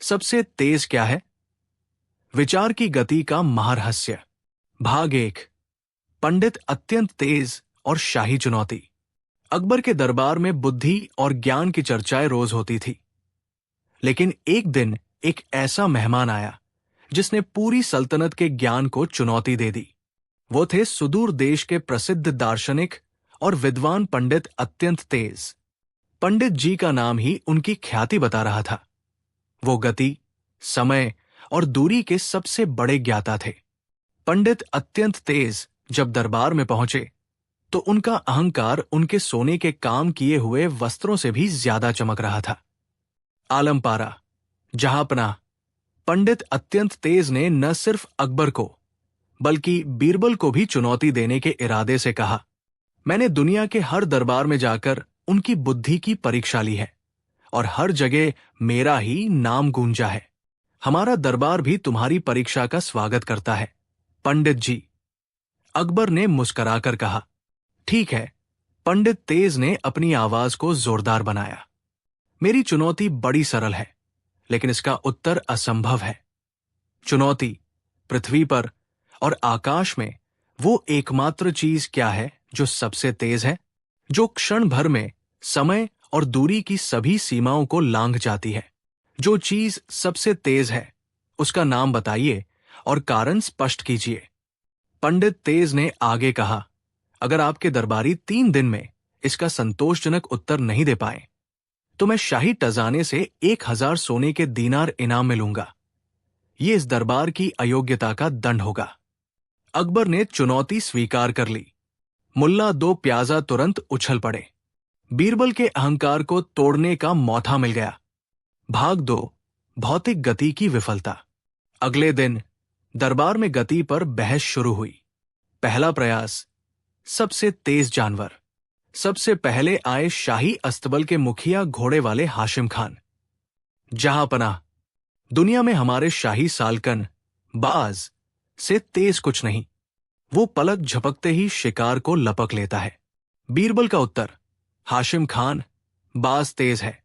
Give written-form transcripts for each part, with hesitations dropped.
सबसे तेज क्या है? विचार की गति का महारहस्य। भाग 1। पंडित अत्यंत तेज और शाही चुनौती। अकबर के दरबार में बुद्धि और ज्ञान की चर्चाएं रोज होती थी। लेकिन एक दिन एक ऐसा मेहमान आया जिसने पूरी सल्तनत के ज्ञान को चुनौती दे दी। वो थे सुदूर देश के प्रसिद्ध दार्शनिक और विद्वान पंडित अत्यंत तेज। पंडित जी का नाम ही उनकी ख्याति बता रहा था। वो गति, समय और दूरी के सबसे बड़े ज्ञाता थे। पंडित अत्यंत तेज जब दरबार में पहुंचे तो उनका अहंकार उनके सोने के काम किए हुए वस्त्रों से भी ज्यादा चमक रहा था। आलमपारा, जहांपनाह, पंडित अत्यंत तेज ने न सिर्फ अकबर को बल्कि बीरबल को भी चुनौती देने के इरादे से कहा, मैंने दुनिया के हर दरबार में जाकर उनकी बुद्धि की परीक्षा ली है और हर जगह मेरा ही नाम गूंजा है। हमारा दरबार भी तुम्हारी परीक्षा का स्वागत करता है, पंडित जी। अकबर ने मुस्कुराकर कहा, ठीक है। पंडित तेज ने अपनी आवाज को जोरदार बनाया, मेरी चुनौती बड़ी सरल है, लेकिन इसका उत्तर असंभव है। चुनौती, पृथ्वी पर और आकाश में वो एकमात्र चीज क्या है जो सबसे तेज है, जो क्षण भर में समय और दूरी की सभी सीमाओं को लांघ जाती है? जो चीज सबसे तेज है उसका नाम बताइए और कारण स्पष्ट कीजिए। पंडित तेज ने आगे कहा, अगर आपके दरबारी 3 दिन में इसका संतोषजनक उत्तर नहीं दे पाए तो मैं शाही टजाने से 1000 सोने के दीनार इनाम में लूंगा। ये इस दरबार की अयोग्यता का दंड होगा। अकबर ने चुनौती स्वीकार कर ली। मुल्ला दो प्याजा तुरंत उछल पड़े। बीरबल के अहंकार को तोड़ने का मौका मिल गया। भाग 2। भौतिक गति की विफलता। अगले दिन दरबार में गति पर बहस शुरू हुई। पहला प्रयास, सबसे तेज जानवर। सबसे पहले आए शाही अस्तबल के मुखिया घोड़े वाले हाशिम खान। जहांपनाह, दुनिया में हमारे शाही सालकन बाज से तेज कुछ नहीं। वो पलक झपकते ही शिकार को लपक लेता है। बीरबल का उत्तर, हाशिम खान बाज तेज है,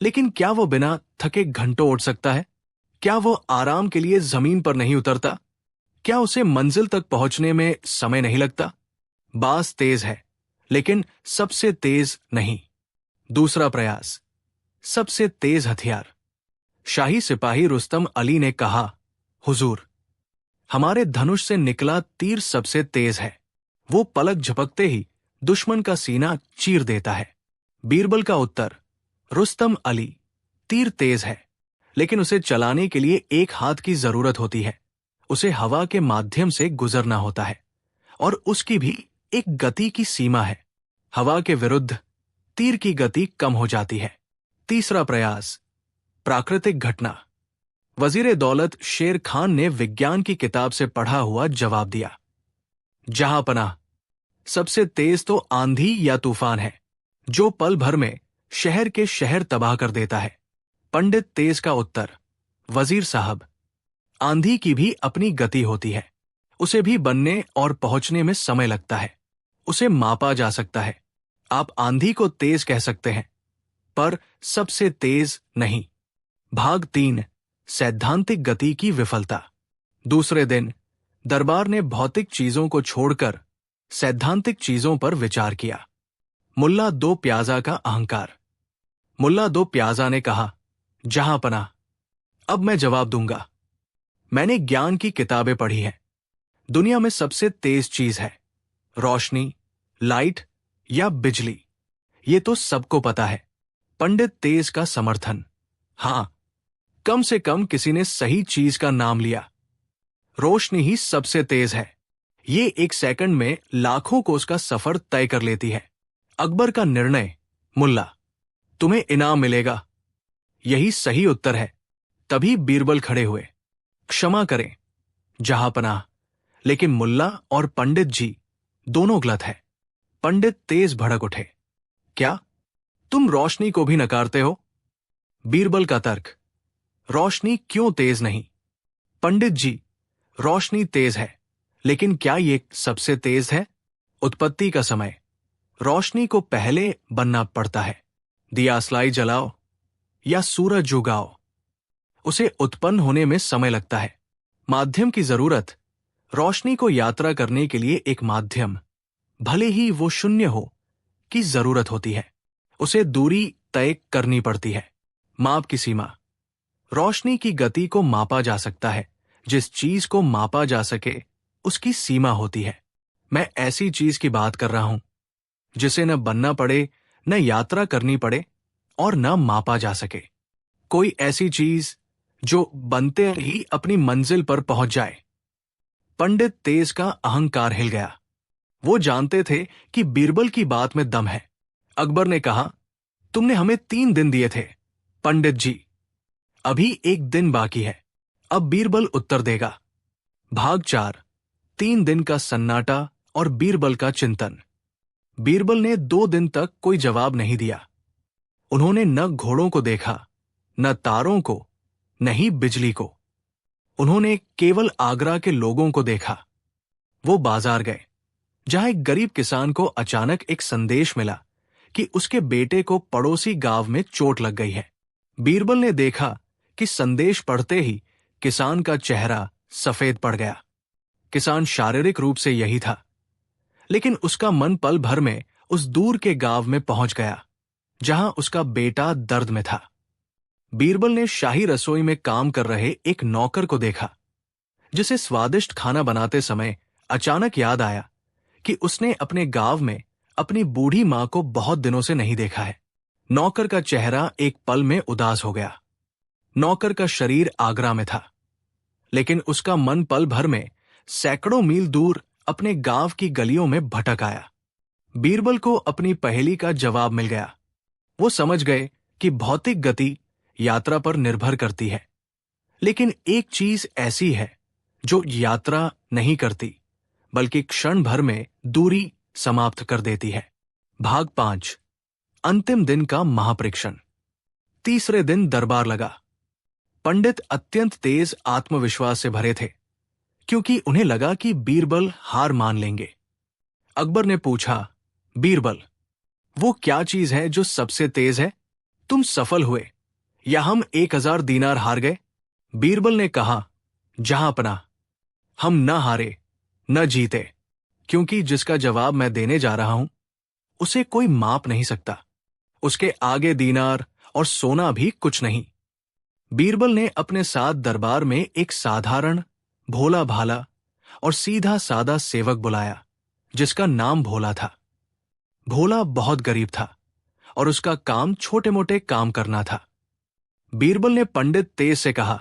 लेकिन क्या वो बिना थके घंटों उड़ सकता है? क्या वो आराम के लिए जमीन पर नहीं उतरता? क्या उसे मंजिल तक पहुंचने में समय नहीं लगता? बाज तेज है, लेकिन सबसे तेज नहीं। दूसरा प्रयास, सबसे तेज हथियार। शाही सिपाही रुस्तम अली ने कहा, हुजूर, हमारे धनुष से निकला तीर सबसे तेज है। वो पलक झपकते ही दुश्मन का सीना चीर देता है। बीरबल का उत्तर, रुस्तम अली, तीर तेज है, लेकिन उसे चलाने के लिए एक हाथ की जरूरत होती है। उसे हवा के माध्यम से गुजरना होता है और उसकी भी एक गति की सीमा है। हवा के विरुद्ध तीर की गति कम हो जाती है। तीसरा प्रयास, प्राकृतिक घटना। वजीर दौलत शेर खान ने विज्ञान की किताब से पढ़ा हुआ जवाब दिया, जहांपनाह, सबसे तेज तो आंधी या तूफान है, जो पल भर में शहर के शहर तबाह कर देता है। पंडित तेज का उत्तर, वजीर साहब, आंधी की भी अपनी गति होती है। उसे भी बनने और पहुंचने में समय लगता है। उसे मापा जा सकता है। आप आंधी को तेज कह सकते हैं, पर सबसे तेज नहीं। भाग 3। सैद्धांतिक गति की विफलता। दूसरे दिन दरबार ने भौतिक चीजों को छोड़कर सैद्धांतिक चीजों पर विचार किया। मुल्ला दो प्याजा का अहंकार। मुल्ला दो प्याजा ने कहा, जहांपनाह, अब मैं जवाब दूंगा। मैंने ज्ञान की किताबें पढ़ी हैं। दुनिया में सबसे तेज चीज है रोशनी, लाइट या बिजली। ये तो सबको पता है। पंडित तेज का समर्थन, हां, कम से कम किसी ने सही चीज का नाम लिया। रोशनी ही सबसे तेज है। ये 1 सेकंड में लाखों कोस का सफर तय कर लेती है। अकबर का निर्णय, मुल्ला, तुम्हें इनाम मिलेगा। यही सही उत्तर है। तभी बीरबल खड़े हुए। क्षमा करें जहांपनाह, लेकिन मुल्ला और पंडित जी दोनों गलत है। पंडित तेज भड़क उठे, क्या तुम रोशनी को भी नकारते हो? बीरबल का तर्क, रोशनी क्यों तेज नहीं? पंडित जी, रोशनी तेज है, लेकिन क्या ये सबसे तेज है? उत्पत्ति का समय, रोशनी को पहले बनना पड़ता है। दिया स्लाई जलाओ या सूरज उगाओ। उसे उत्पन्न होने में समय लगता है। माध्यम की जरूरत, रोशनी को यात्रा करने के लिए एक माध्यम, भले ही वो शून्य हो, की जरूरत होती है। उसे दूरी तय करनी पड़ती है। माप की सीमा, रोशनी की गति को मापा जा सकता है। जिस चीज को मापा जा सके उसकी सीमा होती है। मैं ऐसी चीज की बात कर रहा हूं जिसे न बनना पड़े, न यात्रा करनी पड़े और न मापा जा सके। कोई ऐसी चीज जो बनते ही अपनी मंजिल पर पहुंच जाए। पंडित तेज का अहंकार हिल गया। वो जानते थे कि बीरबल की बात में दम है। अकबर ने कहा, तुमने हमें 3 दिन दिए थे पंडित जी, अभी 1 दिन बाकी है। अब बीरबल उत्तर देगा। भाग 4, 3 दिन का सन्नाटा और बीरबल का चिंतन। बीरबल ने 2 दिन तक कोई जवाब नहीं दिया। उन्होंने न घोड़ों को देखा, न तारों को, न ही बिजली को। उन्होंने केवल आगरा के लोगों को देखा। वो बाजार गए, जहां एक गरीब किसान को अचानक एक संदेश मिला कि उसके बेटे को पड़ोसी गांव में चोट लग गई है। बीरबल ने देखा कि संदेश पढ़ते ही किसान का चेहरा सफेद पड़ गया। किसान शारीरिक रूप से यही था, लेकिन उसका मन पल भर में उस दूर के गांव में पहुंच गया जहां उसका बेटा दर्द में था। बीरबल ने शाही रसोई में काम कर रहे एक नौकर को देखा, जिसे स्वादिष्ट खाना बनाते समय अचानक याद आया कि उसने अपने गांव में अपनी बूढ़ी मां को बहुत दिनों से नहीं देखा है। नौकर का चेहरा एक पल में उदास हो गया। नौकर का शरीर आगरा में था, लेकिन उसका मन पल भर में सैकड़ों मील दूर अपने गांव की गलियों में भटक आया। बीरबल को अपनी पहेली का जवाब मिल गया। वो समझ गए कि भौतिक गति यात्रा पर निर्भर करती है, लेकिन एक चीज ऐसी है जो यात्रा नहीं करती, बल्कि क्षण भर में दूरी समाप्त कर देती है। भाग 5, अंतिम दिन का महापरीक्षण। तीसरे दिन दरबार लगा। पंडित अत्यंत तेज आत्मविश्वास से भरे थे, क्योंकि उन्हें लगा कि बीरबल हार मान लेंगे। अकबर ने पूछा, बीरबल, वो क्या चीज है जो सबसे तेज है? तुम सफल हुए या हम 1000 दीनार हार गए? बीरबल ने कहा, जहांपना, हम न हारे न जीते, क्योंकि जिसका जवाब मैं देने जा रहा हूं उसे कोई माप नहीं सकता। उसके आगे दीनार और सोना भी कुछ नहीं। बीरबल ने अपने साथ दरबार में एक साधारण, भोला भाला और सीधा सादा सेवक बुलाया, जिसका नाम भोला था। भोला बहुत गरीब था और उसका काम छोटे मोटे काम करना था। बीरबल ने पंडित तेज से कहा,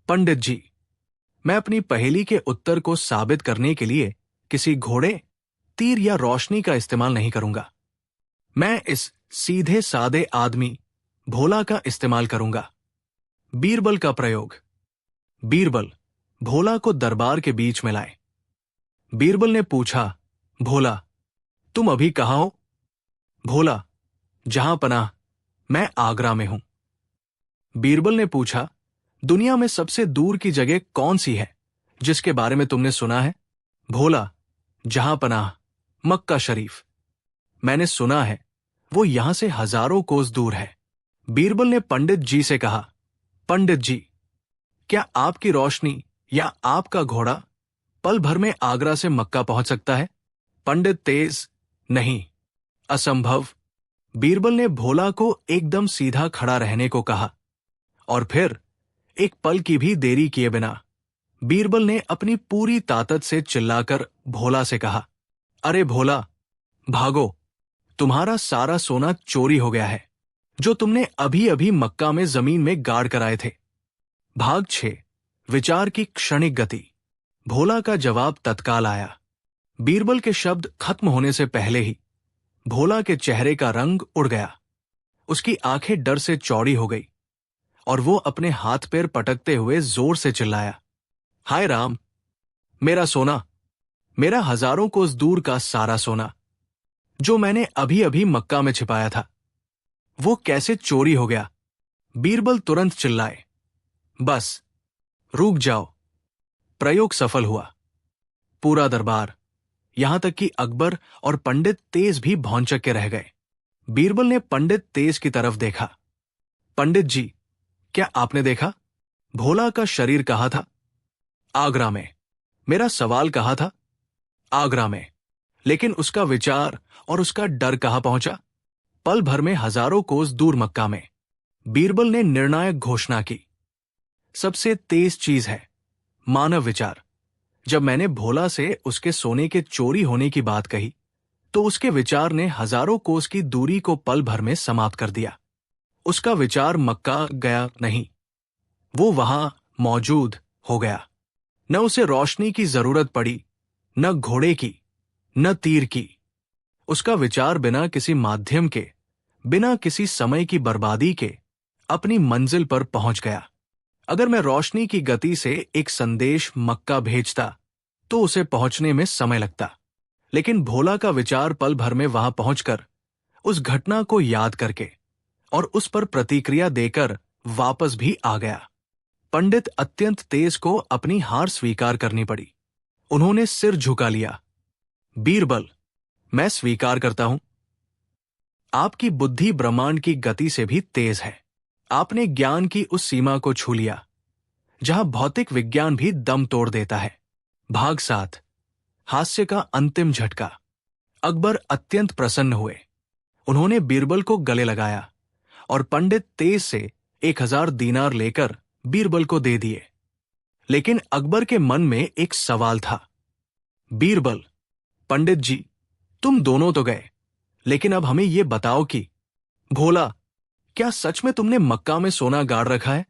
पंडित जी, मैं अपनी पहेली के उत्तर को साबित करने के लिए किसी घोड़े, तीर या रोशनी का इस्तेमाल नहीं करूंगा। मैं इस सीधे सादे आदमी भोला का इस्तेमाल करूंगा। बीरबल का प्रयोग। बीरबल भोला को दरबार के बीच में लाए। बीरबल ने पूछा, भोला, तुम अभी कहाँ हो? भोला, जहां पनाह, मैं आगरा में हूं। बीरबल ने पूछा, दुनिया में सबसे दूर की जगह कौन सी है जिसके बारे में तुमने सुना है? भोला, जहां पनाह, मक्का शरीफ। मैंने सुना है वो यहां से हजारों कोस दूर है। बीरबल ने पंडित जी से कहा, पंडित जी, क्या आपकी रोशनी या आपका घोड़ा पल भर में आगरा से मक्का पहुंच सकता है? पंडित तेज, नहीं, असंभव। बीरबल ने भोला को एकदम सीधा खड़ा रहने को कहा और फिर एक पल की भी देरी किए बिना बीरबल ने अपनी पूरी ताकत से चिल्लाकर भोला से कहा, अरे भोला, भागो, तुम्हारा सारा सोना चोरी हो गया है जो तुमने अभी अभी मक्का में जमीन में गाड़ कर आए थे। भाग 6, विचार की क्षणिक गति। भोला का जवाब तत्काल आया। बीरबल के शब्द खत्म होने से पहले ही भोला के चेहरे का रंग उड़ गया। उसकी आंखें डर से चौड़ी हो गई और वो अपने हाथ पैर पटकते हुए जोर से चिल्लाया, हाय राम, मेरा सोना, मेरा हजारों कोस दूर का सारा सोना जो मैंने अभी अभी मक्का में छिपाया था, वो कैसे चोरी हो गया? बीरबल तुरंत चिल्लाए, बस रुक जाओ। प्रयोग सफल हुआ। पूरा दरबार, यहां तक कि अकबर और पंडित तेज भी भौंचक के रह गए। बीरबल ने पंडित तेज की तरफ देखा। पंडित जी, क्या आपने देखा? भोला का शरीर कहाँ था? आगरा में। मेरा सवाल कहाँ था? आगरा में। लेकिन उसका विचार और उसका डर कहाँ पहुंचा? पल भर में हजारों कोस दूर मक्का में। बीरबल ने निर्णायक घोषणा की, सबसे तेज चीज है मानव विचार। जब मैंने भोला से उसके सोने के चोरी होने की बात कही, तो उसके विचार ने हजारों कोस की दूरी को पल भर में समाप्त कर दिया। उसका विचार मक्का गया नहीं, वो वहां मौजूद हो गया। न उसे रोशनी की जरूरत पड़ी, न घोड़े की, न तीर की। उसका विचार बिना किसी माध्यम के, बिना किसी समय की बर्बादी के अपनी मंजिल पर पहुंच गया। अगर मैं रोशनी की गति से एक संदेश मक्का भेजता तो उसे पहुंचने में समय लगता, लेकिन भोला का विचार पल भर में वहां पहुंचकर, उस घटना को याद करके और उस पर प्रतिक्रिया देकर वापस भी आ गया। पंडित अत्यंत तेज को अपनी हार स्वीकार करनी पड़ी। उन्होंने सिर झुका लिया। बीरबल, मैं स्वीकार करता हूं, आपकी बुद्धि ब्रह्मांड की गति से भी तेज है। आपने ज्ञान की उस सीमा को छू लिया जहां भौतिक विज्ञान भी दम तोड़ देता है। भाग 7, हास्य का अंतिम झटका। अकबर अत्यंत प्रसन्न हुए। उन्होंने बीरबल को गले लगाया और पंडित तेज से 1000 दीनार लेकर बीरबल को दे दिए। लेकिन अकबर के मन में एक सवाल था। बीरबल, पंडित जी, तुम दोनों तो गए, लेकिन अब हमें यह बताओ कि भोला, क्या सच में तुमने मक्का में सोना गाड़ रखा है?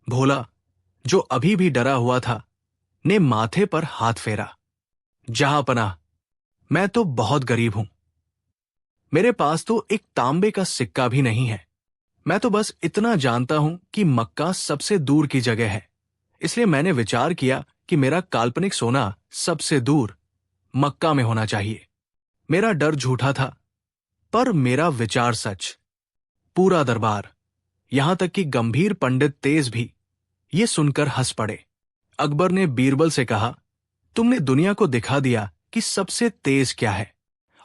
भोला, जो अभी भी डरा हुआ था, ने माथे पर हाथ फेरा। जहांपनाह, मैं तो बहुत गरीब हूं। मेरे पास तो एक तांबे का सिक्का भी नहीं है। मैं तो बस इतना जानता हूं कि मक्का सबसे दूर की जगह है, इसलिए मैंने विचार किया कि मेरा काल्पनिक सोना सबसे दूर मक्का में होना चाहिए। मेरा डर झूठा था, पर मेरा विचार सच। पूरा दरबार, यहां तक कि गंभीर पंडित तेज भी ये सुनकर हंस पड़े। अकबर ने बीरबल से कहा, तुमने दुनिया को दिखा दिया कि सबसे तेज क्या है,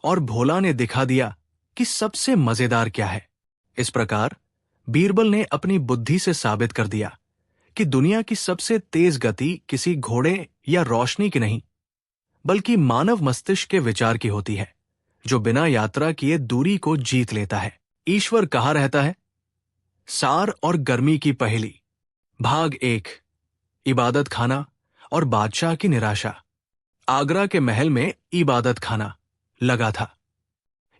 और भोला ने दिखा दिया कि सबसे मजेदार क्या है। इस प्रकार बीरबल ने अपनी बुद्धि से साबित कर दिया कि दुनिया की सबसे तेज गति किसी घोड़े या रोशनी की नहीं, बल्कि मानव मस्तिष्क के विचार की होती है, जो बिना यात्रा किए दूरी को जीत लेता है। ईश्वर कहाँ रहता है? सार और गर्मी की पहेली। भाग 1, इबादत खाना और बादशाह की निराशा। आगरा के महल में इबादत खाना लगा था।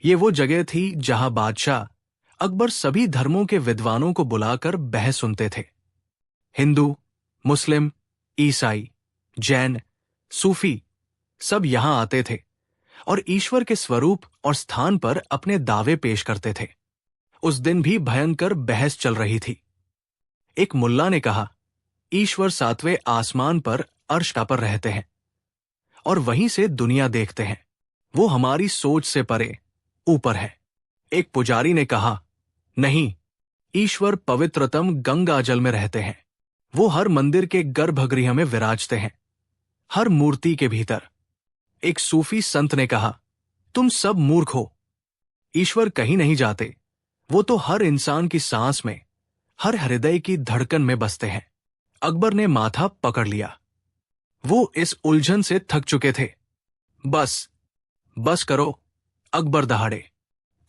ये वो जगह थी जहां बादशाह अकबर सभी धर्मों के विद्वानों को बुलाकर बहस सुनते थे। हिंदू, मुस्लिम, ईसाई, जैन, सूफी सब यहां आते थे और ईश्वर के स्वरूप और स्थान पर अपने दावे पेश करते थे। उस दिन भी भयंकर बहस चल रही थी। एक मुल्ला ने कहा, ईश्वर 7वें आसमान पर अर्श पर रहते हैं और वहीं से दुनिया देखते हैं। वो हमारी सोच से परे ऊपर है। एक पुजारी ने कहा, नहीं, ईश्वर पवित्रतम गंगा जल में रहते हैं। वो हर मंदिर के गर्भगृह में विराजते हैं, हर मूर्ति के भीतर। एक सूफी संत ने कहा, तुम सब मूर्ख हो। ईश्वर कहीं नहीं जाते, वो तो हर इंसान की सांस में, हर हृदय की धड़कन में बसते हैं। अकबर ने माथा पकड़ लिया। वो इस उलझन से थक चुके थे। बस, बस करो, अकबर दहाड़े।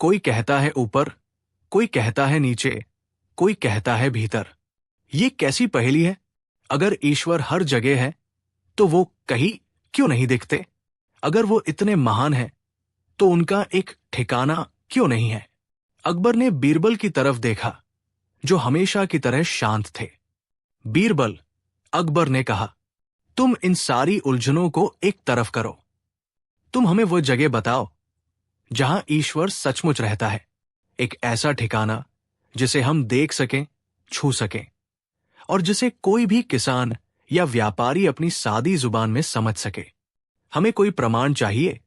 कोई कहता है ऊपर, कोई कहता है नीचे, कोई कहता है भीतर। ये कैसी पहेली है? अगर ईश्वर हर जगह है, तो वो कहीं क्यों नहीं दिखते? अगर वो इतने महान हैं, तो उनका एक ठिकाना क्यों नहीं है? अकबर ने बीरबल की तरफ देखा, जो हमेशा की तरह शांत थे। बीरबल, अकबर ने कहा, तुम इन सारी उलझनों को एक तरफ करो। तुम हमें वो जगह बताओ जहां ईश्वर सचमुच रहता है, एक ऐसा ठिकाना जिसे हम देख सकें, छू सकें, और जिसे कोई भी किसान या व्यापारी अपनी सादी जुबान में समझ सके। हमें कोई प्रमाण चाहिए,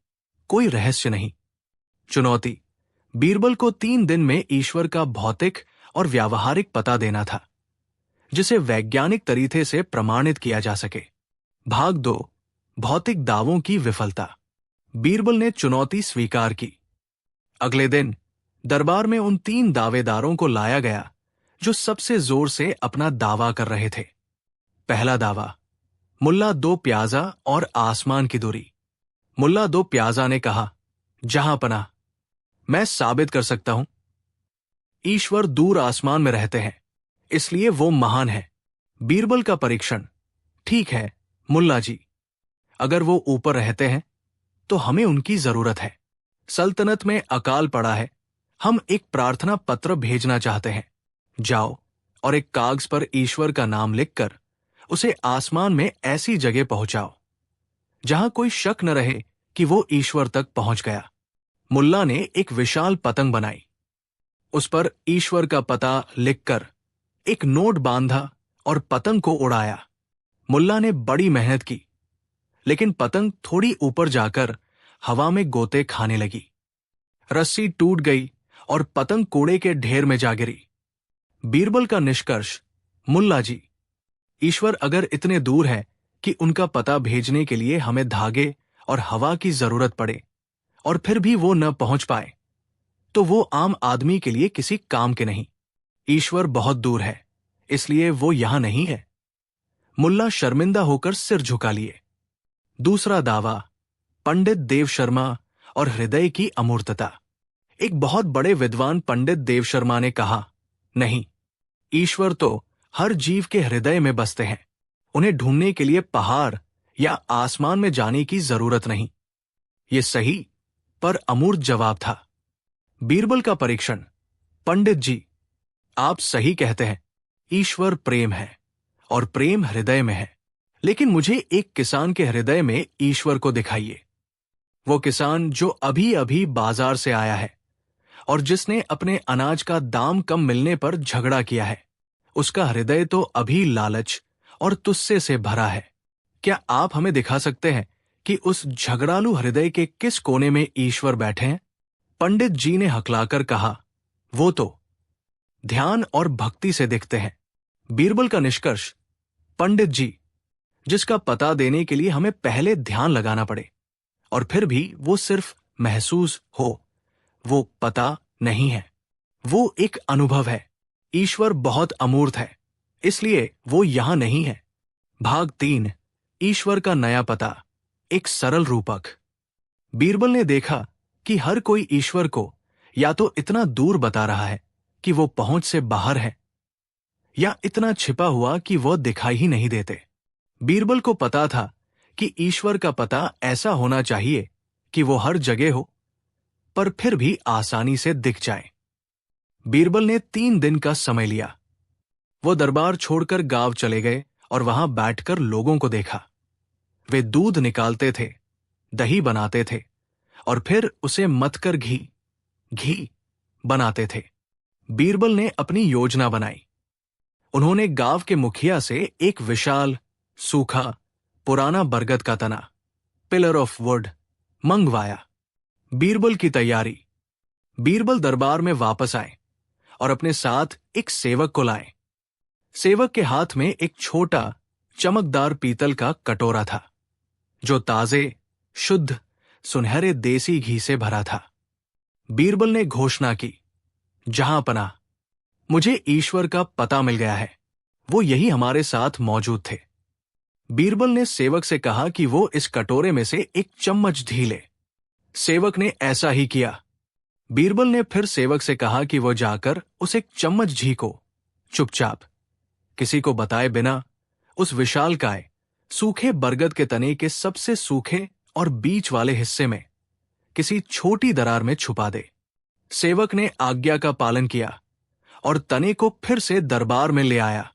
कोई रहस्य नहीं। चुनौती। बीरबल को 3 दिन में ईश्वर का भौतिक और व्यावहारिक पता देना था, जिसे वैज्ञानिक तरीके से प्रमाणित किया जा सके। भाग 2, भौतिक दावों की विफलता। बीरबल ने चुनौती स्वीकार की। अगले दिन दरबार में उन 3 दावेदारों को लाया गया जो सबसे जोर से अपना दावा कर रहे थे। पहला दावा, मुल्ला दो प्याजा और आसमान की दूरी। मुल्ला दो प्याजा ने कहा, जहां पनाह, मैं साबित कर सकता हूं। ईश्वर दूर आसमान में रहते हैं, इसलिए वो महान है। बीरबल का परीक्षण, ठीक है मुल्ला जी, अगर वो ऊपर रहते हैं तो हमें उनकी जरूरत है। सल्तनत में अकाल पड़ा है, हम एक प्रार्थना पत्र भेजना चाहते हैं। जाओ और एक कागज पर ईश्वर का नाम लिखकर उसे आसमान में ऐसी जगह पहुंचाओ जहां कोई शक न रहे कि वो ईश्वर तक पहुंच गया। मुल्ला ने एक विशाल पतंग बनाई, उस पर ईश्वर का पता लिखकर एक नोट बांधा और पतंग को उड़ाया। मुल्ला ने बड़ी मेहनत की, लेकिन पतंग थोड़ी ऊपर जाकर हवा में गोते खाने लगी। रस्सी टूट गई और पतंग कूड़े के ढेर में जा गिरी। बीरबल का निष्कर्ष, मुल्ला जी, ईश्वर अगर इतने दूर है कि उनका पता भेजने के लिए हमें धागे और हवा की जरूरत पड़े और फिर भी वो न पहुंच पाए, तो वो आम आदमी के लिए किसी काम के नहीं। ईश्वर बहुत दूर है, इसलिए वो यहां नहीं है। मुल्ला शर्मिंदा होकर सिर झुका लिए। दूसरा दावा, पंडित देव शर्मा और हृदय की अमूर्तता। एक बहुत बड़े विद्वान पंडित देव शर्मा ने कहा, नहीं, ईश्वर तो हर जीव के हृदय में बसते हैं, उन्हें ढूंढने के लिए पहाड़ या आसमान में जाने की जरूरत नहीं। ये सही पर अमूर्त जवाब था। बीरबल का परीक्षण, पंडित जी, आप सही कहते हैं, ईश्वर प्रेम है और प्रेम हृदय में है, लेकिन मुझे एक किसान के हृदय में ईश्वर को दिखाइए। वो किसान जो अभी अभी बाजार से आया है और जिसने अपने अनाज का दाम कम मिलने पर झगड़ा किया है, उसका हृदय तो अभी लालच और तुस्से से भरा है। क्या आप हमें दिखा सकते हैं कि उस झगड़ालू हृदय के किस कोने में ईश्वर बैठे हैं? पंडित जी ने हकलाकर कहा, वो तो ध्यान और भक्ति से दिखते हैं। बीरबल का निष्कर्ष, पंडित जी, जिसका पता देने के लिए हमें पहले ध्यान लगाना पड़े और फिर भी वो सिर्फ महसूस हो, वो पता नहीं है, वो एक अनुभव है। ईश्वर बहुत अमूर्त है, इसलिए वो यहां नहीं है। भाग 3, ईश्वर का नया पता, एक सरल रूपक। बीरबल ने देखा कि हर कोई ईश्वर को या तो इतना दूर बता रहा है कि वो पहुंच से बाहर है, या इतना छिपा हुआ कि वो दिखाई ही नहीं देते। बीरबल को पता था कि ईश्वर का पता ऐसा होना चाहिए कि वो हर जगह हो, पर फिर भी आसानी से दिख जाए। बीरबल ने 3 दिन का समय लिया। वो दरबार छोड़कर गांव चले गए और वहां बैठकर लोगों को देखा। वे दूध निकालते थे, दही बनाते थे और फिर उसे मथकर घी बनाते थे। बीरबल ने अपनी योजना बनाई। उन्होंने गांव के मुखिया से एक विशाल, सूखा, पुराना बरगद का तना, पिलर ऑफ वुड, मंगवाया। बीरबल की तैयारी। बीरबल दरबार में वापस आए और अपने साथ एक सेवक को लाए। सेवक के हाथ में एक छोटा, चमकदार पीतल का कटोरा था, जो ताजे, शुद्ध, सुनहरे देसी घी से भरा था। बीरबल ने घोषणा की, जहां पनाह, मुझे ईश्वर का पता मिल गया है, वो यही हमारे साथ मौजूद थे। बीरबल ने सेवक से कहा कि वो इस कटोरे में से एक चम्मच घी ले। सेवक ने ऐसा ही किया। बीरबल ने फिर सेवक से कहा कि वो जाकर उस एक चम्मच घी को चुपचाप, किसी को बताए बिना, उस विशालकाय, सूखे बरगद के तने के सबसे सूखे और बीच वाले हिस्से में किसी छोटी दरार में छुपा दे। सेवक ने आज्ञा का पालन किया और तने को फिर से दरबार में ले आया।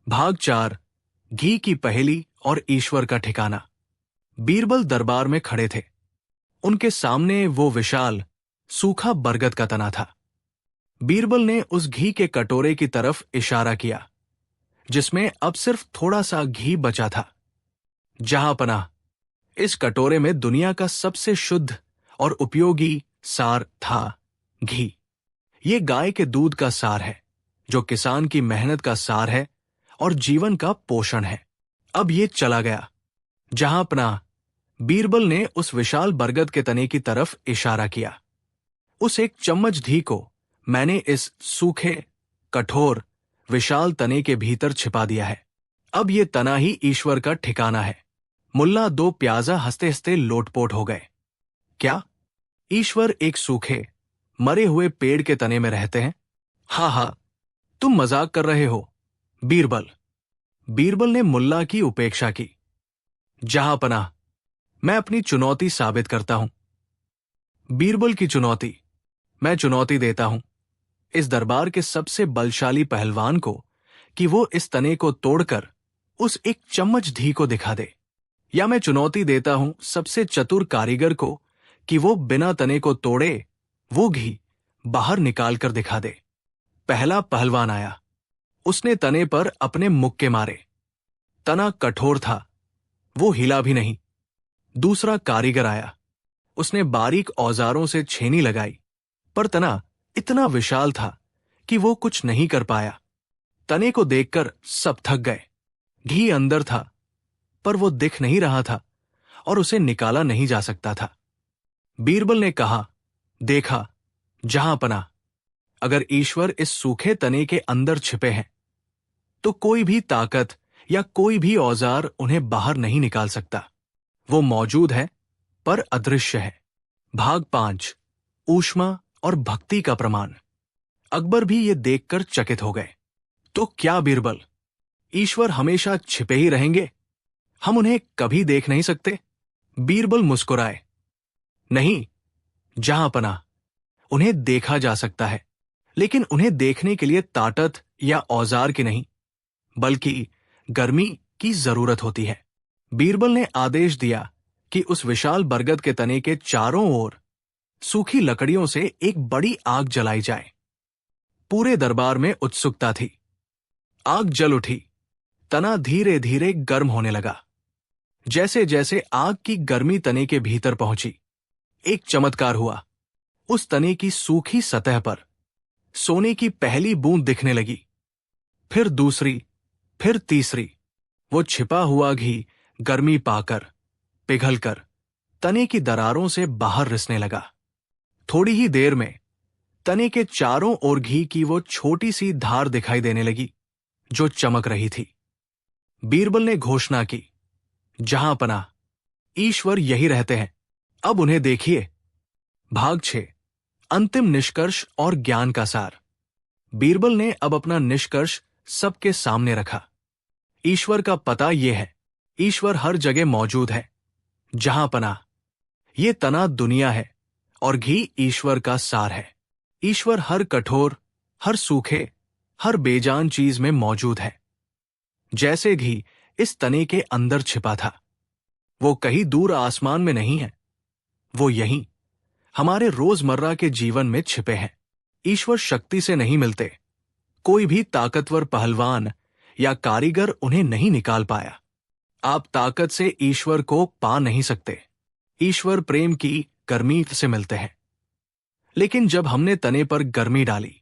भाग 4, घी की पहेली और ईश्वर का ठिकाना। बीरबल दरबार में खड़े थे। उनके सामने वो विशाल, सूखा बरगद का तना था। बीरबल ने उस घी के कटोरे की तरफ इशारा किया, जिसमें अब सिर्फ थोड़ा सा घी बचा था। जहां पनाह, इस कटोरे में दुनिया का सबसे शुद्ध और उपयोगी सार था, घी। ये गाय के दूध का सार है, जो किसान की मेहनत का सार है और जीवन का पोषण है। अब ये चला गया। जहां पनाह, बीरबल ने उस विशाल बरगद के तने की तरफ इशारा किया। उस एक चम्मच घी को मैंने इस सूखे, कठोर, विशाल तने के भीतर छिपा दिया है। अब ये तना ही ईश्वर का ठिकाना है। मुल्ला दो प्याजा हंसते हंसते लोटपोट हो गए। क्या ईश्वर एक सूखे मरे हुए पेड़ के तने में रहते हैं? हा हा, तुम मजाक कर रहे हो। बीरबल बीरबल ने मुल्ला की उपेक्षा की। जहांपनाह, मैं अपनी चुनौती साबित करता हूं। बीरबल की चुनौती? मैं चुनौती देता हूं इस दरबार के सबसे बलशाली पहलवान को कि वो इस तने को तोड़कर उस एक चम्मच घी को दिखा दे। या मैं चुनौती देता हूं सबसे चतुर कारीगर को कि वो बिना तने को तोड़े वो घी बाहर निकाल कर दिखा दे। पहला पहलवान आया। उसने तने पर अपने मुक्के मारे। तना कठोर था, वो हिला भी नहीं। दूसरा कारीगर आया। उसने बारीक औजारों से छेनी लगाई, पर तना इतना विशाल था कि वो कुछ नहीं कर पाया। तने को देखकर सब थक गए। घी अंदर था, पर वो दिख नहीं रहा था और उसे निकाला नहीं जा सकता था। बीरबल ने कहा, देखा जहांपनाह, अगर ईश्वर इस सूखे तने के अंदर छिपे हैं तो कोई भी ताकत या कोई भी औजार उन्हें बाहर नहीं निकाल सकता। वो मौजूद है पर अदृश्य है। भाग 5, ऊष्मा और भक्ति का प्रमाण। अकबर भी ये देखकर चकित हो गए। तो क्या बीरबल, ईश्वर हमेशा छिपे ही रहेंगे? हम उन्हें कभी देख नहीं सकते? बीरबल मुस्कुराए। नहीं जहांपनाह, उन्हें देखा जा सकता है, लेकिन उन्हें देखने के लिए ताकत या औजार की नहीं, बल्कि गर्मी की जरूरत होती है। बीरबल ने आदेश दिया कि उस विशाल बरगद के तने के चारों ओर सूखी लकड़ियों से एक बड़ी आग जलाई जाए। पूरे दरबार में उत्सुकता थी। आग जल उठी। तना धीरे धीरे गर्म होने लगा। जैसे जैसे आग की गर्मी तने के भीतर पहुंची, एक चमत्कार हुआ। उस तने की सूखी सतह पर सोने की पहली बूंद दिखने लगी। फिर दूसरी, फिर तीसरी। वो छिपा हुआ घी गर्मी पाकर, पिघलकर तने की दरारों से बाहर रिसने लगा। थोड़ी ही देर में तने के चारों ओर घी की वो छोटी सी धार दिखाई देने लगी जो चमक रही थी। बीरबल ने घोषणा की, जहांपनाह, ईश्वर यही रहते हैं, अब उन्हें देखिए। भाग 6, अंतिम निष्कर्ष और ज्ञान का सार। बीरबल ने अब अपना निष्कर्ष सबके सामने रखा। ईश्वर का पता यह है, ईश्वर हर जगह मौजूद है। जहांपनाह, ये तना दुनिया है और घी ईश्वर का सार है। ईश्वर हर कठोर, हर सूखे, हर बेजान चीज में मौजूद है। जैसे घी इस तने के अंदर छिपा था, वो कहीं दूर आसमान में नहीं है, वो यहीं हमारे रोजमर्रा के जीवन में छिपे हैं। ईश्वर शक्ति से नहीं मिलते। कोई भी ताकतवर पहलवान या कारीगर उन्हें नहीं निकाल पाया। आप ताकत से ईश्वर को पा नहीं सकते। ईश्वर प्रेम की गर्मी से मिलते हैं। लेकिन जब हमने तने पर गर्मी डाली,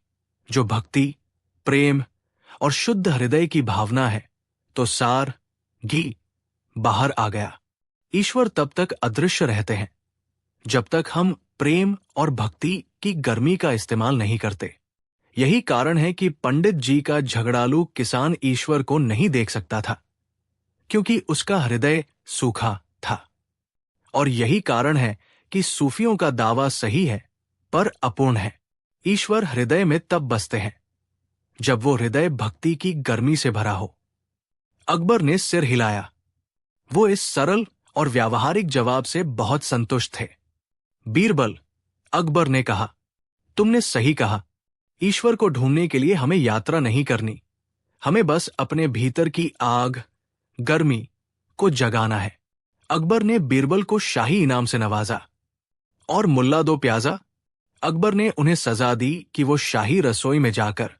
जो भक्ति, प्रेम और शुद्ध हृदय की भावना है, तो सार, घी बाहर आ गया। ईश्वर तब तक अदृश्य रहते हैं जब तक हम प्रेम और भक्ति की गर्मी का इस्तेमाल नहीं करते। यही कारण है कि पंडित जी का झगड़ालू किसान ईश्वर को नहीं देख सकता था, क्योंकि उसका हृदय सूखा था। और यही कारण है कि सूफियों का दावा सही है पर अपूर्ण है। ईश्वर हृदय में तब बसते हैं जब वो हृदय भक्ति की गर्मी से भरा हो। अकबर ने सिर हिलाया। वो इस सरल और व्यावहारिक जवाब से बहुत संतुष्ट थे। बीरबल, अकबर ने कहा, तुमने सही कहा। ईश्वर को ढूंढने के लिए हमें यात्रा नहीं करनी, हमें बस अपने भीतर की आग, गर्मी को जगाना है। अकबर ने बीरबल को शाही इनाम से नवाजा। और मुल्ला दो प्याजा, अकबर ने उन्हें सजा दी कि वो शाही रसोई में जाकर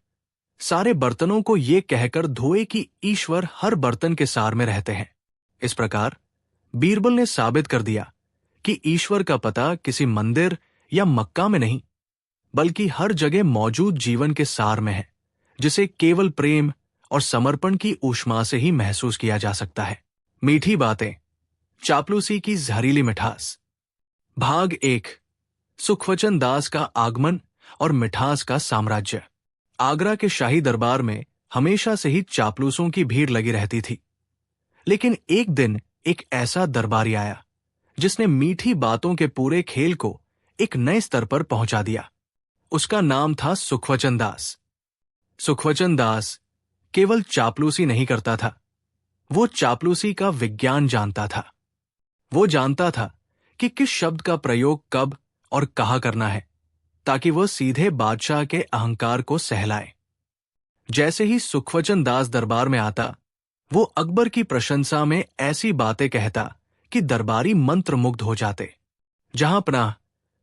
सारे बर्तनों को ये कहकर धोए कि ईश्वर हर बर्तन के सार में रहते हैं। इस प्रकार बीरबल ने साबित कर दिया कि ईश्वर का पता किसी मंदिर या मक्का में नहीं, बल्कि हर जगह मौजूद जीवन के सार में है, जिसे केवल प्रेम और समर्पण की ऊष्मा से ही महसूस किया जा सकता है। मीठी बातें, चापलूसी की जहरीली मिठास। भाग 1, सुखवचन दास का आगमन और मिठास का साम्राज्य। आगरा के शाही दरबार में हमेशा से ही चापलूसों की भीड़ लगी रहती थी। लेकिन एक दिन एक ऐसा दरबारी आया जिसने मीठी बातों के पूरे खेल को एक नए स्तर पर पहुंचा दिया। उसका नाम था सुखवचन दास। सुखवचन दास केवल चापलूसी नहीं करता था, वो चापलूसी का विज्ञान जानता था। वो जानता था कि किस शब्द का प्रयोग कब और कहाँ करना है ताकि वह सीधे बादशाह के अहंकार को सहलाए। जैसे ही सुखवचन दास दरबार में आता, वो अकबर की प्रशंसा में ऐसी बातें कहता कि दरबारी मंत्रमुग्ध हो जाते। जहां पनाह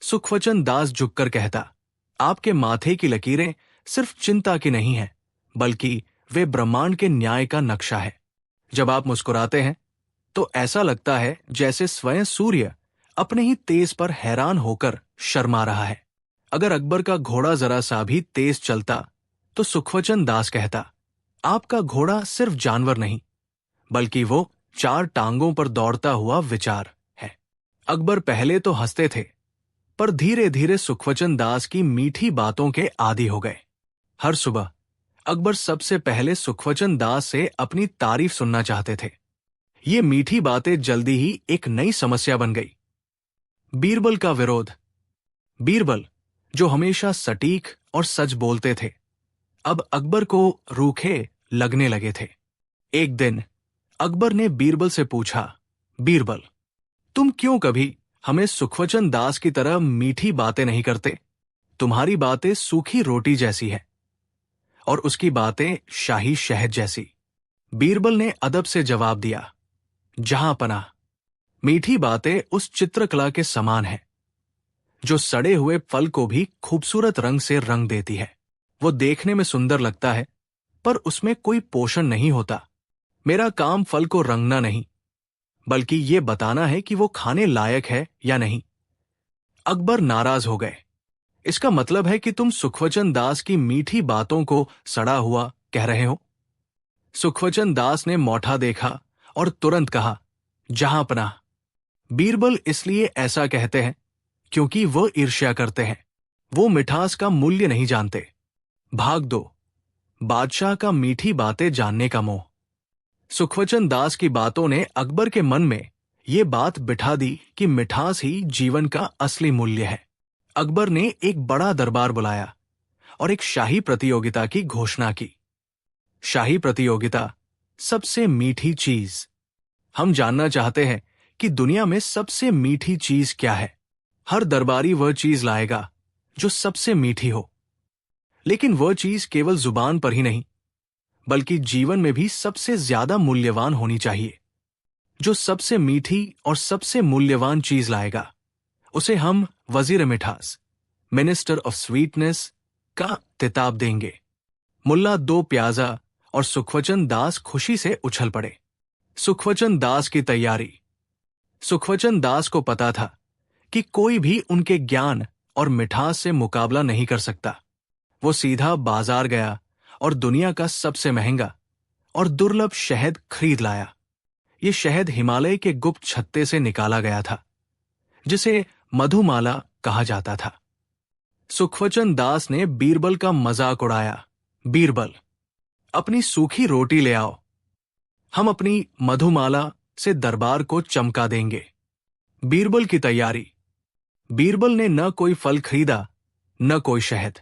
सुखवचन दास झुककर कहता, आपके माथे की लकीरें सिर्फ चिंता की नहीं है, बल्कि वे ब्रह्मांड के न्याय का नक्शा है। जब आप मुस्कुराते हैं तो ऐसा लगता है जैसे स्वयं सूर्य अपने ही तेज पर हैरान होकर शर्मा रहा है। अगर अकबर का घोड़ा जरा सा भी तेज चलता तो सुखवचन दास कहता, आपका घोड़ा सिर्फ जानवर नहीं, बल्कि वो 4 टांगों पर दौड़ता हुआ विचार है। अकबर पहले तो हंसते थे, पर धीरे धीरे सुखवचन दास की मीठी बातों के आदी हो गए। हर सुबह अकबर सबसे पहले सुखवचन दास से अपनी तारीफ सुनना चाहते थे। ये मीठी बातें जल्दी ही एक नई समस्या बन गई। बीरबल का विरोध। बीरबल, जो हमेशा सटीक और सच बोलते थे, अब अकबर को रूखे लगने लगे थे। एक दिन अकबर ने बीरबल से पूछा, बीरबल, तुम क्यों कभी हमें सुखवचन दास की तरह मीठी बातें नहीं करते? तुम्हारी बातें सूखी रोटी जैसी है और उसकी बातें शाही शहद जैसी। बीरबल ने अदब से जवाब दिया, जहां पनाह, मीठी बातें उस चित्रकला के समान है जो सड़े हुए फल को भी खूबसूरत रंग से रंग देती है। वो देखने में सुंदर लगता है, पर उसमें कोई पोषण नहीं होता। मेरा काम फल को रंगना नहीं, बल्कि ये बताना है कि वो खाने लायक है या नहीं। अकबर नाराज हो गए। इसका मतलब है कि तुम सुखवचन दास की मीठी बातों को सड़ा हुआ कह रहे हो? सुखवचन दास ने मौठा देखा और तुरंत कहा, जहां पनाह, बीरबल इसलिए ऐसा कहते हैं क्योंकि वो ईर्ष्या करते हैं। वो मिठास का मूल्य नहीं जानते। भाग 2, बादशाह का मीठी बातें जानने का मोह। सुखवचन दास की बातों ने अकबर के मन में ये बात बिठा दी कि मिठास ही जीवन का असली मूल्य है। अकबर ने एक बड़ा दरबार बुलाया और एक शाही प्रतियोगिता की घोषणा की। शाही प्रतियोगिता, सबसे मीठी चीज। हम जानना चाहते हैं कि दुनिया में सबसे मीठी चीज क्या है। हर दरबारी वह चीज लाएगा जो सबसे मीठी हो। लेकिन वह चीज केवल जुबान पर ही नहीं, बल्कि जीवन में भी सबसे ज्यादा मूल्यवान होनी चाहिए। जो सबसे मीठी और सबसे मूल्यवान चीज लाएगा, उसे हम वजीर मिठास, मिनिस्टर ऑफ स्वीटनेस का खिताब देंगे। मुल्ला 2 प्याजा और सुखवचन दास खुशी से उछल पड़े। सुखवचन दास की तैयारी। सुखवचन दास को पता था कि कोई भी उनके ज्ञान और मिठास से मुकाबला नहीं कर सकता। वो सीधा बाजार गया और दुनिया का सबसे महंगा और दुर्लभ शहद खरीद लाया। ये शहद हिमालय के गुप्त छत्ते से निकाला गया था, जिसे मधुमाला कहा जाता था। सुखवचन दास ने बीरबल का मजाक उड़ाया। बीरबल, अपनी सूखी रोटी ले आओ, हम अपनी मधुमाला से दरबार को चमका देंगे। बीरबल की तैयारी। बीरबल ने न कोई फल खरीदा, न कोई शहद।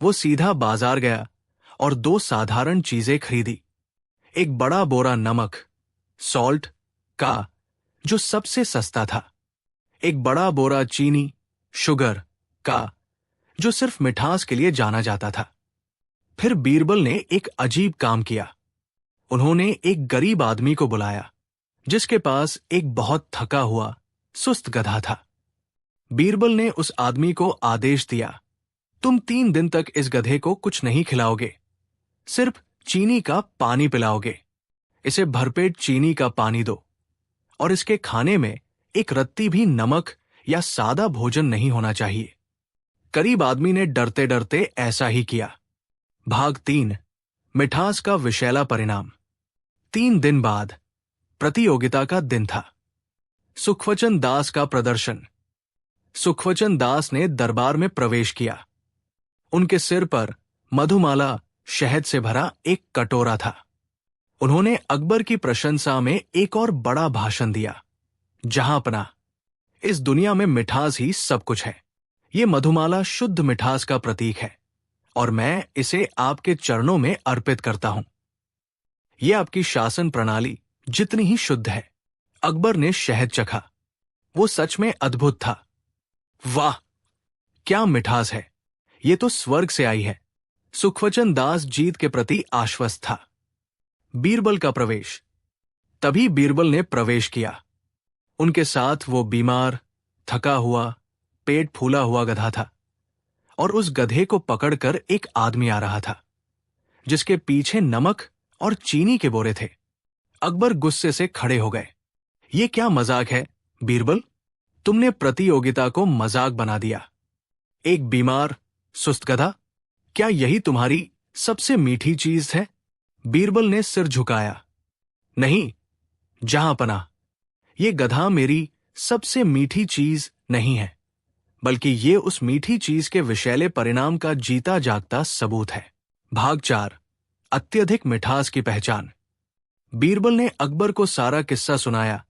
वो सीधा बाजार गया और 2 साधारण चीजें खरीदी। एक बड़ा बोरा नमक, सॉल्ट का, जो सबसे सस्ता था। एक बड़ा बोरा चीनी, शुगर का, जो सिर्फ मिठास के लिए जाना जाता था। फिर बीरबल ने एक अजीब काम किया। उन्होंने एक गरीब आदमी को बुलाया, जिसके पास एक बहुत थका हुआ सुस्त गधा था। बीरबल ने उस आदमी को आदेश दिया, तुम 3 दिन तक इस गधे को कुछ नहीं खिलाओगे, सिर्फ चीनी का पानी पिलाओगे। इसे भरपेट चीनी का पानी दो और इसके खाने में एक रत्ती भी नमक या सादा भोजन नहीं होना चाहिए। गरीब आदमी ने डरते डरते ऐसा ही किया। भाग 3, मिठास का विषैला परिणाम। 3 दिन बाद प्रतियोगिता का दिन था। सुखवचन दास का प्रदर्शन। सुखवचन दास ने दरबार में प्रवेश किया। उनके सिर पर मधुमाला शहद से भरा एक कटोरा था। उन्होंने अकबर की प्रशंसा में एक और बड़ा भाषण दिया। जहांपनाह, इस दुनिया में मिठास ही सब कुछ है। ये मधुमाला शुद्ध मिठास का प्रतीक है और मैं इसे आपके चरणों में अर्पित करता हूं। ये आपकी शासन प्रणाली जितनी ही शुद्ध है। अकबर ने शहद चखा। वो सच में अद्भुत था। वाह, क्या मिठास है! ये तो स्वर्ग से आई है। सुखवचन दास जीत के प्रति आश्वस्त था। बीरबल का प्रवेश। तभी बीरबल ने प्रवेश किया। उनके साथ वो बीमार, थका हुआ, पेट फूला हुआ गधा था और उस गधे को पकड़कर एक आदमी आ रहा था जिसके पीछे नमक और चीनी के बोरे थे। अकबर गुस्से से खड़े हो गए। ये क्या मजाक है बीरबल? तुमने प्रतियोगिता को मजाक बना दिया। एक बीमार, सुस्त गधा, क्या यही तुम्हारी सबसे मीठी चीज है? बीरबल ने सिर झुकाया। नहीं जहांपनाह, ये गधा मेरी सबसे मीठी चीज नहीं है, बल्कि ये उस मीठी चीज के विषैले परिणाम का जीता जागता सबूत है। भाग 4, अत्यधिक मिठास की पहचान। बीरबल ने अकबर को सारा किस्सा सुनाया